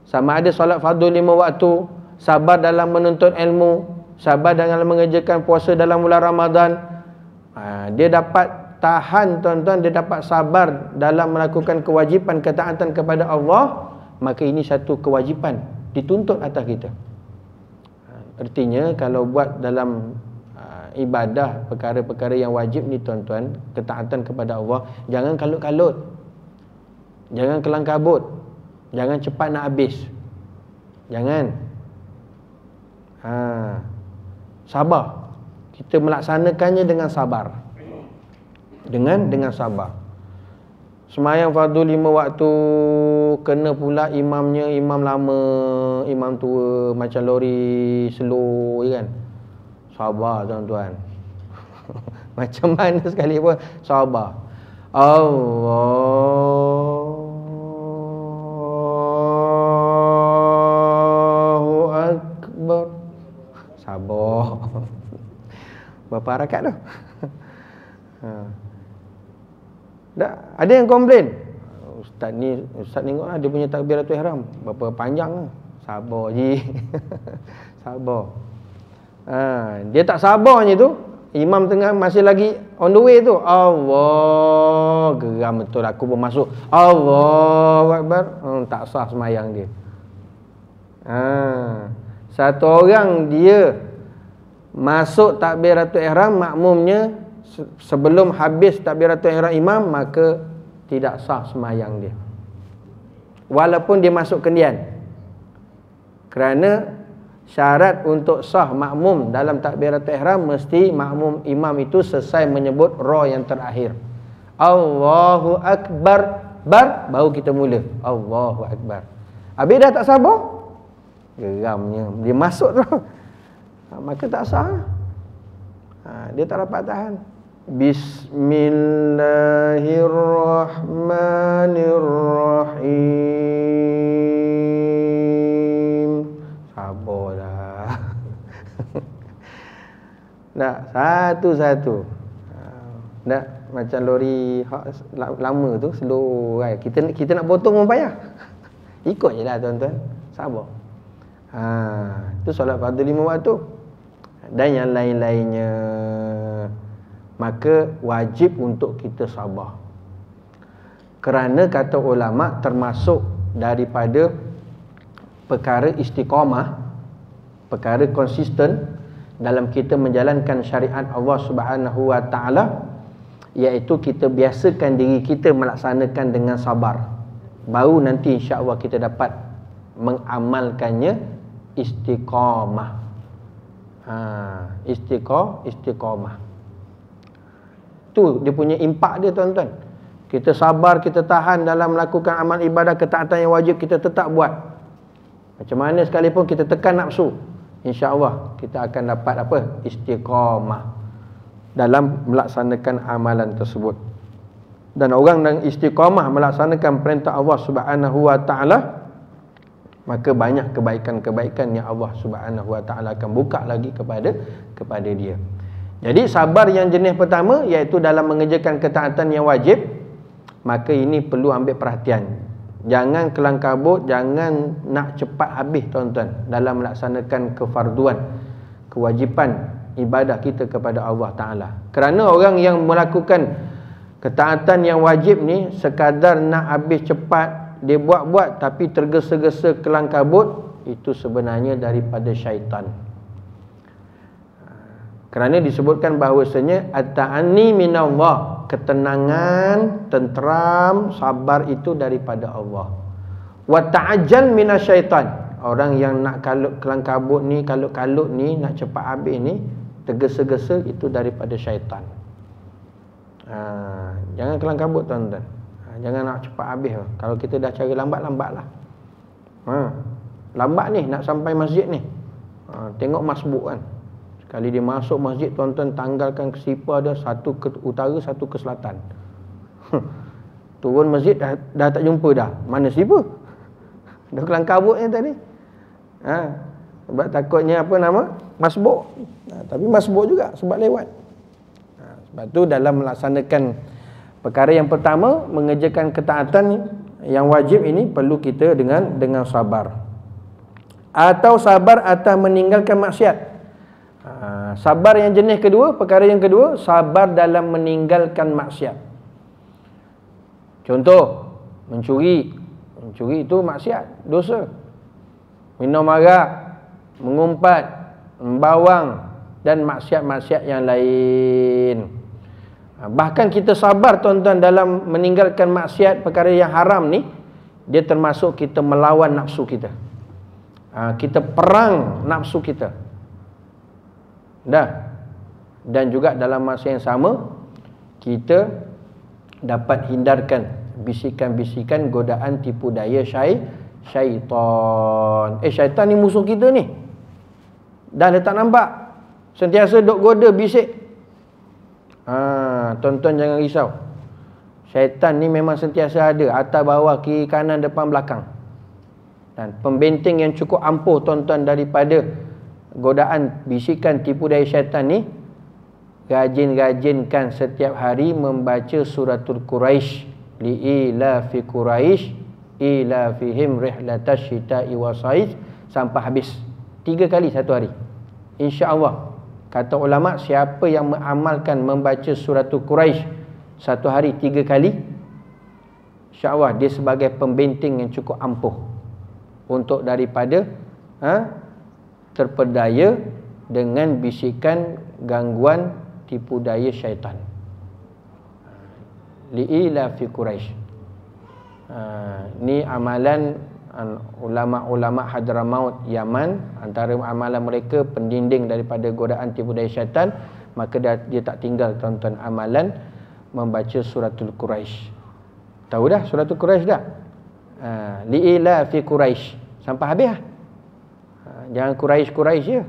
sama ada solat fardu 5 waktu, sabar dalam menuntut ilmu, sabar dalam mengerjakan puasa dalam bulan Ramadan. Dia dapat tahan, tuan-tuan. Dia dapat sabar dalam melakukan kewajipan ketaatan kepada Allah. Maka ini satu kewajipan dituntut atas kita. Artinya kalau buat dalam ibadah, perkara-perkara yang wajib ni, tuan-tuan, ketaatan kepada Allah, jangan kalut-kalut, jangan kelang kabut, jangan cepat nak habis, jangan. Sabar. Kita melaksanakannya dengan sabar. Dengan sabar. Semayang fardu 5 waktu, kena pula imamnya imam lama, imam tua, macam lori slow je kan. Sabar, tuan-tuan. Macam mana sekali pun sabar. Allahu Akbar. Sabar. Berapa harakat tu? Tak, ada yang komplain. Ustaz ni tengoklah dia punya takbiratul ihram berapa panjang. Sabar je. Sabar. Dia tak sabarnya tu, imam tengah masih lagi on the way tu. Allah, geram betul, aku pun masuk. Allahu Akbar. Tak sah semayang dia. Satu orang dia masuk takbiratul ihram, makmumnya sebelum habis takbiratul ihram imam, maka tidak sah semayang dia, walaupun dia masuk kendian. Kerana syarat untuk sah makmum dalam takbiratul ihram, mesti makmum imam itu selesai menyebut ra yang terakhir. Allahu Akbar, baru kita mula Allahu Akbar. Habis dah tak sabar, geramnya dia masuk tu, maka tak sah. Dia tak dapat tahan. Bismillahirrahmanirrahim. Sabarlah. Tak, satu-satu. Tak, macam lori lama tu, slow kan. Kita nak potong pun payah. Ikut je lah, tuan-tuan. Sabar. Itu solat fardu 5 waktu. Dan yang lain-lainnya. Maka wajib untuk kita sabar. Kerana kata ulama, termasuk daripada perkara istiqamah, perkara konsisten dalam kita menjalankan syariat Allah Subhanahu wa taala, iaitu kita biasakan diri kita melaksanakan dengan sabar. Baru nanti insya-Allah kita dapat mengamalkannya istiqamah. Istiqamah. Tu dia punya impak dia, tuan-tuan. Kita sabar, kita tahan dalam melakukan amal ibadah ketaatan yang wajib, kita tetap buat. Macam mana sekalipun kita tekan nafsu, insya-Allah kita akan dapat apa? Istiqamah dalam melaksanakan amalan tersebut. Dan orang yang istiqamah melaksanakan perintah Allah Subhanahu wa taala, maka banyak kebaikan-kebaikan yang Allah Subhanahu wa taala akan buka lagi kepada dia. Jadi sabar yang jenis pertama, iaitu dalam mengerjakan ketaatan yang wajib, maka ini perlu ambil perhatian. Jangan kelang kabut, jangan nak cepat habis tuan-tuan dalam melaksanakan kefarduan, kewajipan ibadah kita kepada Allah Ta'ala. Kerana orang yang melakukan ketaatan yang wajib ni sekadar nak habis cepat, dia buat-buat tapi tergesa-gesa kelang kabut, itu sebenarnya daripada syaitan. Kerana disebutkan bahawasanya at-ta'anni minallah, ketenangan, tenteram, sabar itu daripada Allah. Wa ta'ajjal minasyaitan, orang yang nak kelang kabut ni, kalut-kalut ni, nak cepat habis ni, tergesa-gesa, itu daripada syaitan. Jangan kelang kabut tuan-tuan. Jangan nak cepat habis. Kalau kita dah cari lambat-lambatlah. Lambat ni nak sampai masjid ni. Tengok masbuk kan. Sekali dia masuk masjid, tuan-tuan tanggalkan sipar dia, satu ke utara, satu ke selatan. Turun masjid dah tak jumpa dah. Mana sipar? Dah kelang kabut ni tadi. Sebab takutnya apa nama? Masbuk. Tapi masbuk juga sebab lewat. Sebab tu dalam melaksanakan perkara yang pertama, mengerjakan ketaatan yang wajib ini, perlu kita dengan sabar. Atau sabar atas meninggalkan maksiat. Sabar yang jenis kedua, perkara yang kedua, sabar dalam meninggalkan maksiat. Contoh, mencuri. Mencuri itu maksiat, dosa. Minum arak, mengumpat, membawang, dan maksiat-maksiat yang lain. Bahkan kita sabar tuan-tuan dalam meninggalkan maksiat, perkara yang haram ni, dia termasuk kita melawan nafsu kita. Kita perang nafsu kita. Dan juga dalam masa yang sama, kita dapat hindarkan bisikan-bisikan godaan tipu daya syaitan. Syaitan ni musuh kita ni. Dah letak nampak. Sentiasa dok goda bisik. Tuan-tuan jangan risau. Syaitan ni memang sentiasa ada, atas bawah, kiri kanan, depan belakang. Dan pembenting yang cukup ampuh tuan-tuan daripada godaan bisikan tipu daya syaitan ni, rajin-rajinkan setiap hari membaca suratul Quraisy, li'ila fi Quraisy ila fihim rihlatash syita'i wasais, sampai habis 3 kali satu hari. Insya-Allah, kata ulama, siapa yang mengamalkan membaca suratul Quraisy satu hari 3 kali, insya-Allah dia sebagai pembenting yang cukup ampuh untuk daripada terpedaya dengan bisikan gangguan tipu daya syaitan. Li'ila fi Quraisy. Ni amalan ulama-ulama Hadramaut Yaman. Antara amalan mereka pendinding daripada godaan tipu daya syaitan. Maka dia tak tinggal tuan-tuan amalan membaca suratul Quraisy. Tahu dah suratul Quraisy dah? Li'ila fi Quraisy sampai habis lah. Jangan Quraisy je.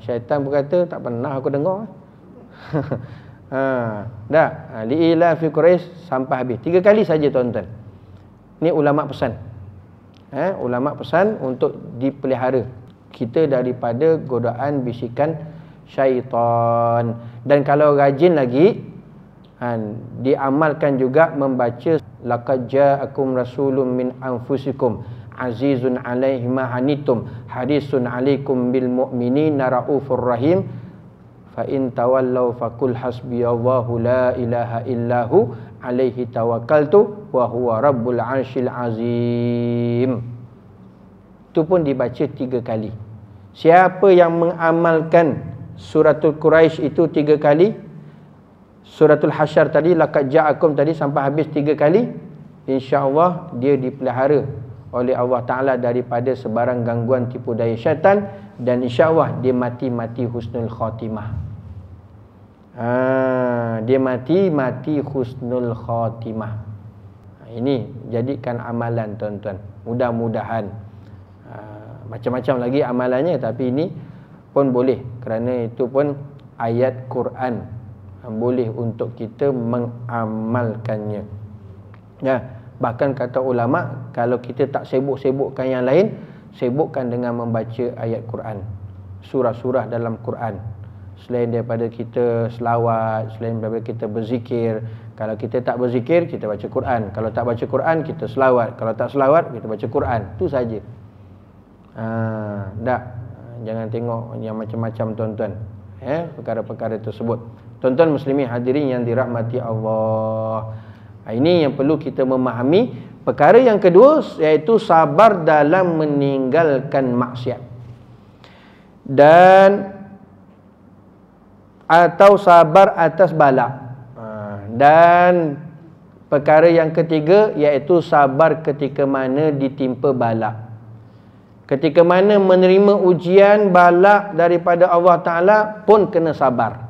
Syaitan berkata, tak pernah aku dengar. Dah. Li'ila fi Quraisy sampai habis 3 kali saja tuan-tuan. Ni ulama pesan. Ulama pesan untuk dipelihara kita daripada godaan bisikan syaitan. Dan kalau rajin lagi, diamalkan juga membaca laqad ja'akum rasulun min anfusikum azizun alaihi ma hanitum harisun alaikum bil mu'minina raufur rahim fa in tawallaw faqul hasbiyallahu la ilaha illahu alaihi tawakkaltu wa huwa rabbul arsyil azim. Itu pun dibaca 3 kali. Siapa yang mengamalkan suratul Quraisy itu 3 kali, suratul Hasyr tadi, laqad ja'akum tadi sampai habis 3 kali, insya-Allah dia dipelihara oleh Allah Ta'ala daripada sebarang gangguan tipu daya syaitan, dan insya-Allah dia mati husnul khatimah. Dia mati husnul khatimah. Ini jadikan amalan tuan-tuan. Mudah-mudahan Macam-macam lagi amalannya, tapi ini pun boleh kerana itu pun ayat Quran, boleh untuk kita mengamalkannya. Ya, bahkan kata ulama, kalau kita tak sibuk-sibukkan yang lain, sibukkan dengan membaca ayat Quran, surah-surah dalam Quran. Selain daripada kita selawat, selain daripada kita berzikir. Kalau kita tak berzikir, kita baca Quran. Kalau tak baca Quran, kita selawat. Kalau tak selawat, kita baca Quran. Itu saja. Tak, jangan tengok yang macam-macam tuan-tuan, perkara-perkara tersebut. Tuan-tuan muslimin hadirin yang dirahmati Allah, ini yang perlu kita memahami. Perkara yang kedua, iaitu sabar dalam meninggalkan maksiat, dan atau sabar atas bala. Dan perkara yang ketiga, iaitu sabar ketika mana ditimpa bala. Ketika mana menerima ujian bala daripada Allah Ta'ala pun kena sabar,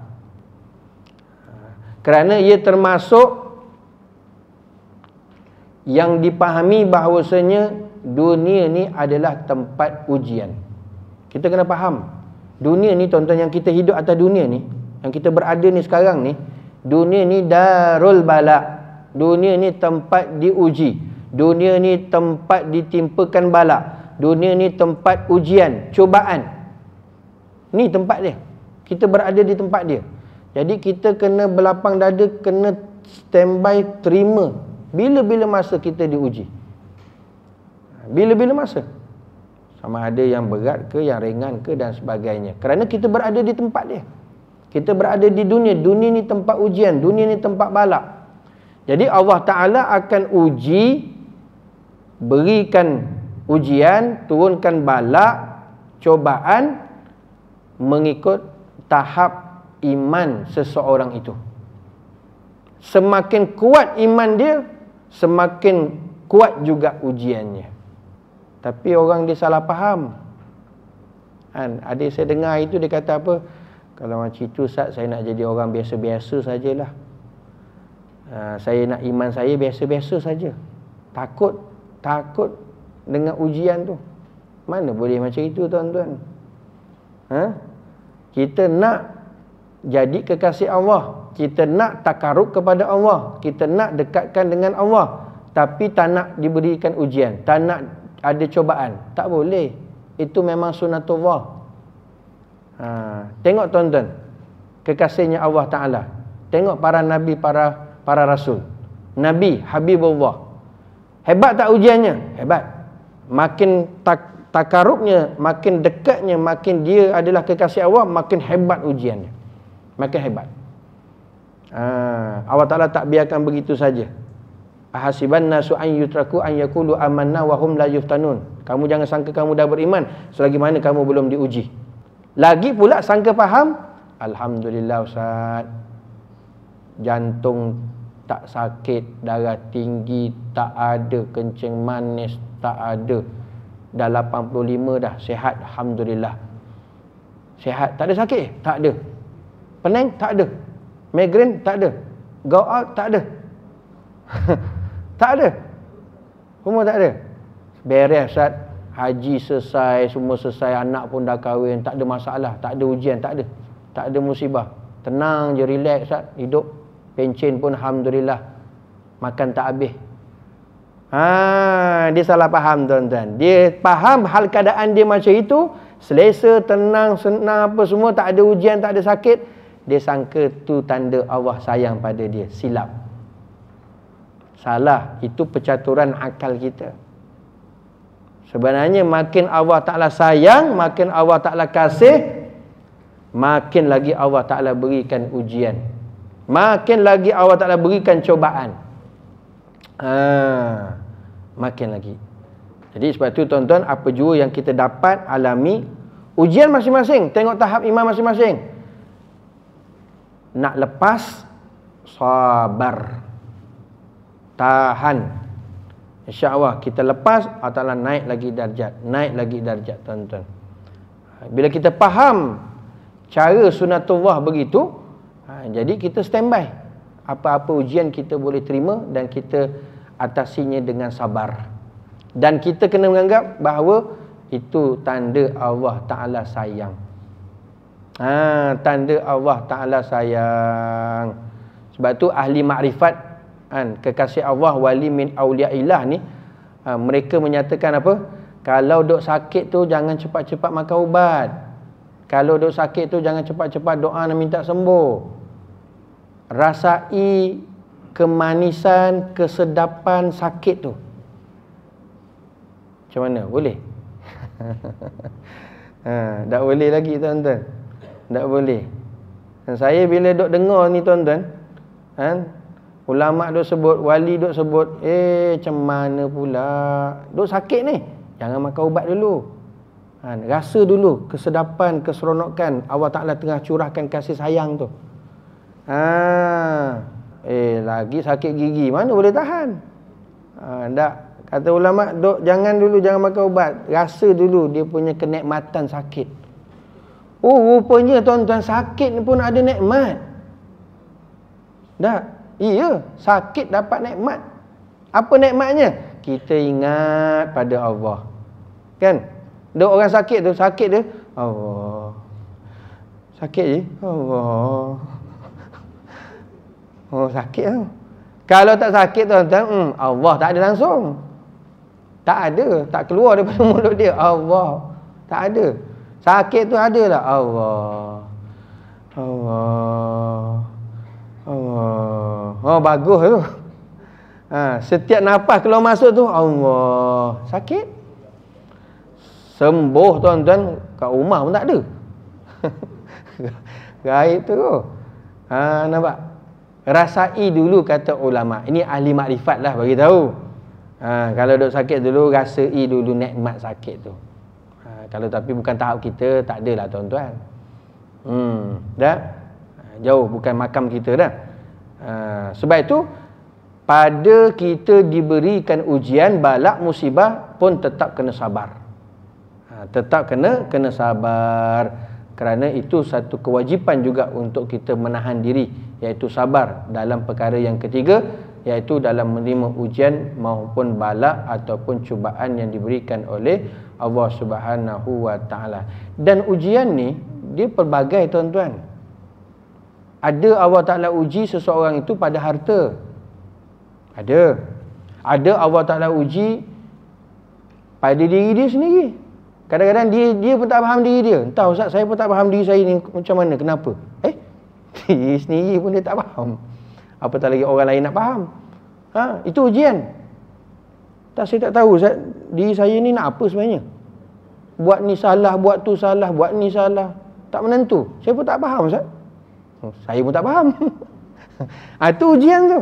kerana ia termasuk yang dipahami bahawasanya dunia ni adalah tempat ujian. Kita kena faham, dunia ni tuan-tuan, yang kita hidup atas dunia ni, yang kita berada ni sekarang ni, dunia ni darul bala. Dunia ni tempat diuji. Dunia ni tempat ditimpakan bala. Dunia ni tempat ujian, cubaan. Ni tempat dia. Kita berada di tempat dia. Jadi kita kena berlapang dada, kena standby, terima bila-bila masa kita diuji. Bila-bila masa. Sama ada yang berat ke, yang ringan ke, dan sebagainya. Kerana kita berada di tempat dia. Kita berada di dunia. Dunia ni tempat ujian. Dunia ni tempat bala. Jadi Allah Ta'ala akan uji, berikan ujian, turunkan bala, cobaan, mengikut tahap iman seseorang itu. Semakin kuat iman dia, semakin kuat juga ujiannya. Tapi orang dia salah faham. Adik saya dengar itu, dia kata apa? Kalau macam itu Ustaz, saya nak jadi orang biasa-biasa sajalah. Saya nak iman saya biasa-biasa saja. Takut dengan ujian tu. Mana boleh macam itu tuan-tuan? Kita nak jadi kekasih Allah, kita nak takarub kepada Allah, kita nak dekatkan dengan Allah, tapi tak nak diberikan ujian, tak nak ada cobaan. Tak boleh. Itu memang sunatullah. Tengok tuan-tuan, kekasihnya Allah Ta'ala. Tengok para nabi, para rasul. Nabi Habibullah, hebat tak ujiannya? Hebat. Makin takarubnya, makin dekatnya, makin dia adalah kekasih Allah, makin hebat ujiannya, makin hebat. Allah Ta'ala tak biarkan begitu saja. Ahasiban nasu an yutraku an yaqulu amanna wa hum la yuftanun. Kamu jangan sangka kamu dah beriman selagi mana kamu belum diuji. Lagi pula sangka faham, alhamdulillah Ustaz, jantung tak sakit, darah tinggi tak ada, kencing manis tak ada, dah 85 dah, sihat alhamdulillah. Sihat, tak ada sakit? Tak ada. Pening? Tak ada. Migraine? Tak ada. Go out? Tak ada. Tak ada. Semua tak ada. Beres Ustaz, haji selesai, semua selesai, anak pun dah kahwin, tak ada masalah, tak ada ujian, tak ada. Tak ada musibah. Tenang je, relax Ustaz, hidup. Pencen pun alhamdulillah, makan tak habis. Dia salah faham tuan-tuan. Dia faham hal keadaan dia macam itu, selesa, tenang, senang apa semua, tak ada ujian, tak ada sakit. Dia sangka tu tanda Allah sayang pada dia. Silap. Salah. Itu percaturan akal kita. Sebenarnya makin Allah Ta'ala sayang, makin Allah Ta'ala kasih, makin lagi Allah Ta'ala berikan ujian, makin lagi Allah Ta'ala berikan cobaan. Makin lagi. Jadi sebab tu tuan-tuan, apa jua yang kita dapat alami, ujian masing-masing, tengok tahap iman masing-masing. Nak lepas, sabar, tahan. InsyaAllah kita lepas, Allah Ta'ala naik lagi darjat, naik lagi darjat tuan-tuan. Bila kita faham cara sunatullah begitu, jadi kita standby. Apa-apa ujian kita boleh terima dan kita atasinya dengan sabar. Dan kita kena menganggap bahawa Itu tanda Allah Ta'ala sayang. Tanda Allah Ta'ala sayang. Sebab tu ahli makrifat kan, kekasih Allah, wali min awliyaillah ni, mereka menyatakan apa? Kalau duk sakit tu jangan cepat-cepat makan ubat. Kalau duk sakit tu jangan cepat-cepat doa dan minta sembuh. Rasai kemanisan, kesedapan sakit tu. Macam mana? Boleh? Tak boleh lagi tuan-tuan. Tak boleh. Dan saya bila duk dengar ni tuan-tuan, ulama duk sebut, wali duk sebut, macam mana pula? Duk sakit ni, jangan makan ubat dulu. Rasa dulu kesedapan, keseronokan Allah Ta'ala tengah curahkan kasih sayang tu. Lagi sakit gigi, mana boleh tahan? Tak. Kata ulama, jangan dulu, jangan makan ubat. Rasa dulu dia punya kenikmatan sakit. Rupanya tuan-tuan, sakit ni pun ada nikmat. Tak? Iya, sakit dapat nikmat. Apa nikmatnya? Kita ingat pada Allah. Kan? Orang sakit tu, sakit dia, Allah. Sakit je, Allah. Sakit tau. Kalau tak sakit tuan-tuan, Allah tak ada langsung. Tak ada, tak keluar daripada mulut dia. Allah. Tak ada. Sakit tu ada lah. Allah. Allah. Allah. Bagus tu. Setiap nafas keluar masuk tu, Allah. Sakit. Sembuh tuan-tuan, kat rumah pun tak ada. Gaib tu. Nampak? Rasai dulu kata ulama. Ini ahli makrifat lah bagi tahu. Kalau duk sakit dulu, rasai dulu nikmat sakit tu. Kalau tapi bukan tahap kita, tak adalah tuan-tuan. Dah? Jauh, bukan makam kita dah. Sebab itu, pada kita diberikan ujian, balak, musibah pun tetap kena sabar. Tetap kena sabar. Kerana itu satu kewajipan juga untuk kita menahan diri, iaitu sabar dalam perkara yang ketiga, iaitu dalam menerima ujian maupun balak ataupun cubaan yang diberikan oleh Allah Subhanahu wa Ta'ala. Dan ujian ni dia pelbagai tuan-tuan. Ada Allah Ta'ala uji seseorang itu pada harta. Ada Allah Ta'ala uji pada diri dia sendiri. Kadang-kadang dia pun tak faham diri dia. Entah Ustaz, saya pun tak faham diri saya ni macam mana, kenapa? Diri sendiri pun dia tak faham. Apatah lagi orang lain nak faham. Itu ujian. Saya tak tahu Ustaz, diri saya ni nak apa sebenarnya. Buat ni salah, buat tu salah, buat ni salah. Tak menentu. Saya pun tak faham Ustaz. Saya pun tak faham. Itu ujian tu.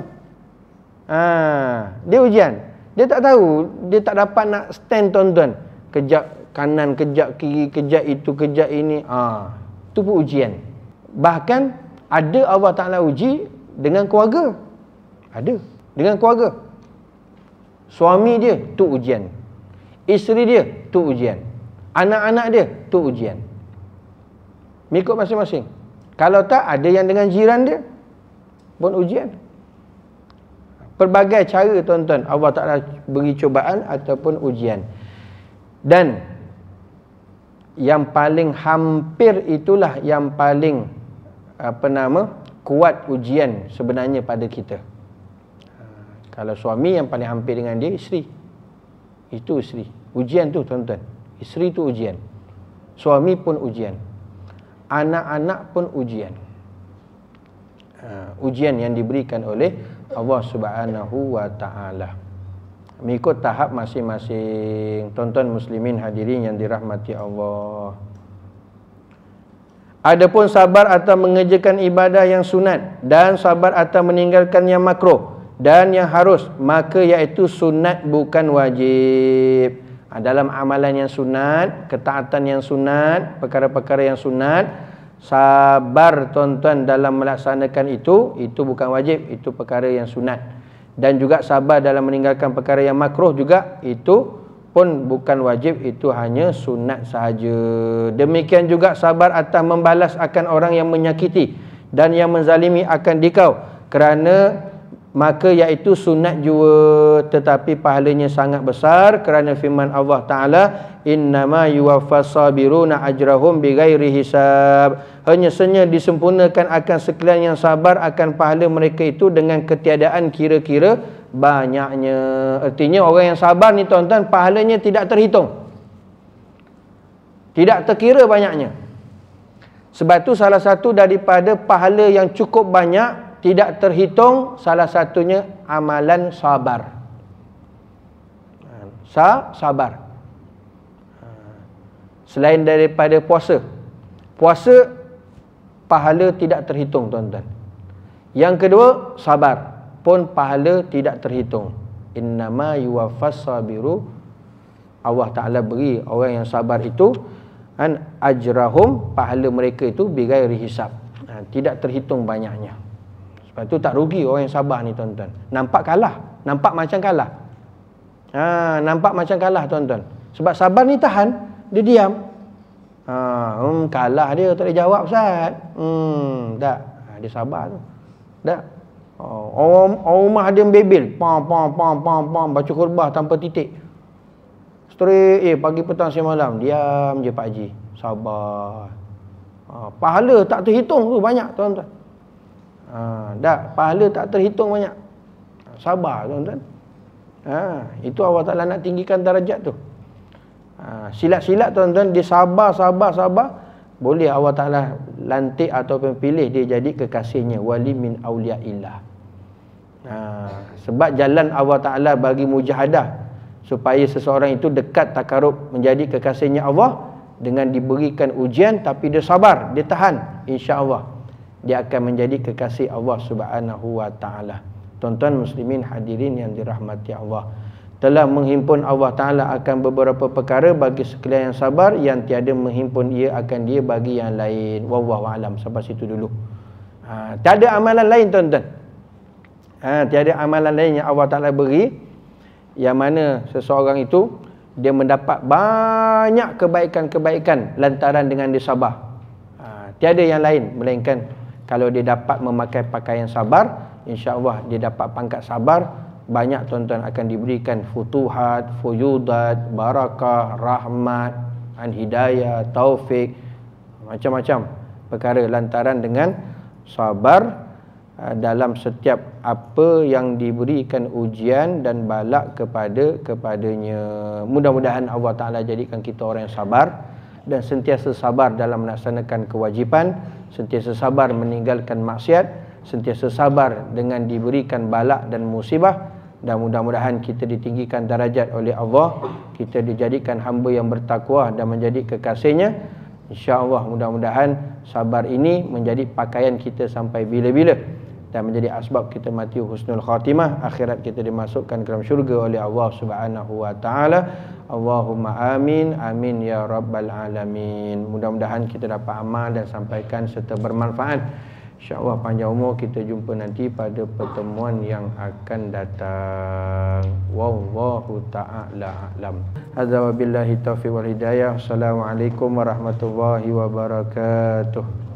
Dia ujian. Dia tak tahu, dia tak dapat nak stand tuan-tuan. Kejap kanan, kejap kiri, kejap itu, kejap ini. Itu pun ujian. Bahkan ada Allah Ta'ala uji dengan keluarga. Ada. Dengan keluarga. Suami dia, tu ujian. Isteri dia, tu ujian. Anak-anak dia, tu ujian. Mengikut masing-masing. Kalau tak, ada yang dengan jiran dia pun ujian. Pelbagai cara tuan-tuan Allah Ta'ala beri cubaan ataupun ujian. Dan yang paling hampir itulah yang paling kuat ujian sebenarnya pada kita. Kalau suami, yang paling hampir dengan dia isteri. Itu isteri. Ujian tu tuan-tuan. Isteri tu ujian. Suami pun ujian. Anak-anak pun ujian. Ujian yang diberikan oleh Allah Subhanahu wa Ta'ala. Mengikut tahap masing-masing. Tuan-tuan muslimin hadirin yang dirahmati Allah. Adapun sabar atau mengerjakan ibadah yang sunat dan sabar atau meninggalkan yang makruh dan yang harus, maka iaitu sunat bukan wajib. Dalam amalan yang sunat, ketaatan yang sunat, perkara-perkara yang sunat, sabar tuan-tuan dalam melaksanakan itu bukan wajib, itu perkara yang sunat. Dan juga sabar dalam meninggalkan perkara yang makruh juga, itu pun bukan wajib, itu hanya sunat sahaja. Demikian juga sabar atas membalas akan orang yang menyakiti dan yang menzalimi akan dikau, kerana maka iaitu sunat jua, tetapi pahalanya sangat besar kerana firman Allah Ta'ala, innama yuwaffas sabiruna ajrahum bighairi hisab. Hanya saja disempurnakan akan sekalian yang sabar akan pahala mereka itu dengan ketiadaan kira-kira banyaknya. Artinya orang yang sabar ni tuan-tuan, pahalanya tidak terhitung, tidak terkira banyaknya. Sebab tu salah satu daripada pahala yang cukup banyak tidak terhitung, salah satunya amalan sabar. Sabar. Selain daripada puasa. Puasa pahala tidak terhitung tuan-tuan. Yang kedua, sabar pun pahala tidak terhitung. Innama yuwaffas sabiru, Allah Ta'ala beri orang yang sabar itu ajrahum, pahala mereka itu bighairi hisab, tidak terhitung banyaknya. Sebab tu tak rugi orang yang sabar ni tuan-tuan. Nampak kalah, nampak macam kalah. Nampak macam kalah tuan-tuan. Sebab sabar ni tahan, dia diam. Kalah dia, tak boleh jawab Ustaz. Tak. Dia sabar tu. Tak. Orang rumah dia membebel. Pam, baca khutbah tanpa titik. Straight, pagi petang siang malam. Diam je Pak Haji. Sabar. Pahala tak terhitung tu banyak tuan-tuan. Tak, pahala tak terhitung banyak. Sabar tuan-tuan. Itu Allah Ta'ala nak tinggikan darajat tu. Silat-silat tuan-tuan, dia sabar. Boleh Allah Ta'ala lantik ataupun pilih dia jadi kekasihnya. Wali min awliyaillah. Sebab jalan Allah Ta'ala bagi mujahadah supaya seseorang itu dekat takarub menjadi kekasihnya Allah, dengan diberikan ujian tapi dia sabar, dia tahan, insya-Allah dia akan menjadi kekasih Allah Subhanahu wa Ta'ala. Tuan-tuan muslimin hadirin yang dirahmati Allah, telah menghimpun Allah Ta'ala akan beberapa perkara bagi sekalian yang sabar, yang tiada menghimpun ia akan dia bagi yang lain. Wallahu alam. Sampai situ dulu. Tiada amalan lain tuan-tuan. Tiada amalan lain yang Allah Ta'ala beri yang mana seseorang itu dia mendapat banyak kebaikan-kebaikan lantaran dengan dia sabar. Tiada yang lain melainkan kalau dia dapat memakai pakaian sabar, insya-Allah dia dapat pangkat sabar. Banyak tuan-tuan akan diberikan futuhat, fuyudat, barakah, rahmat, hidayah, taufik, macam-macam perkara lantaran dengan sabar dalam setiap apa yang diberikan ujian dan balak kepadanya. Mudah-mudahan Allah Ta'ala jadikan kita orang yang sabar dan sentiasa sabar dalam melaksanakan kewajipan, sentiasa sabar meninggalkan maksiat, sentiasa sabar dengan diberikan balak dan musibah, dan mudah-mudahan kita ditinggikan darajat oleh Allah, kita dijadikan hamba yang bertakwa dan menjadi kekasihnya. InsyaAllah mudah-mudahan sabar ini menjadi pakaian kita sampai bila-bila dan menjadi asbab kita mati husnul khatimah, akhirat kita dimasukkan ke dalam syurga oleh Allah Subhanahu wa Ta'ala. Allahumma amin, amin ya rabbal alamin. Mudah-mudahan kita dapat amal dan sampaikan serta bermanfaat. InsyaAllah panjang umur, kita jumpa nanti pada pertemuan yang akan datang. Wallahu ta'ala a'lam. Hadza wa billahi taufiq wal hidayah. Assalamualaikum warahmatullahi wabarakatuh.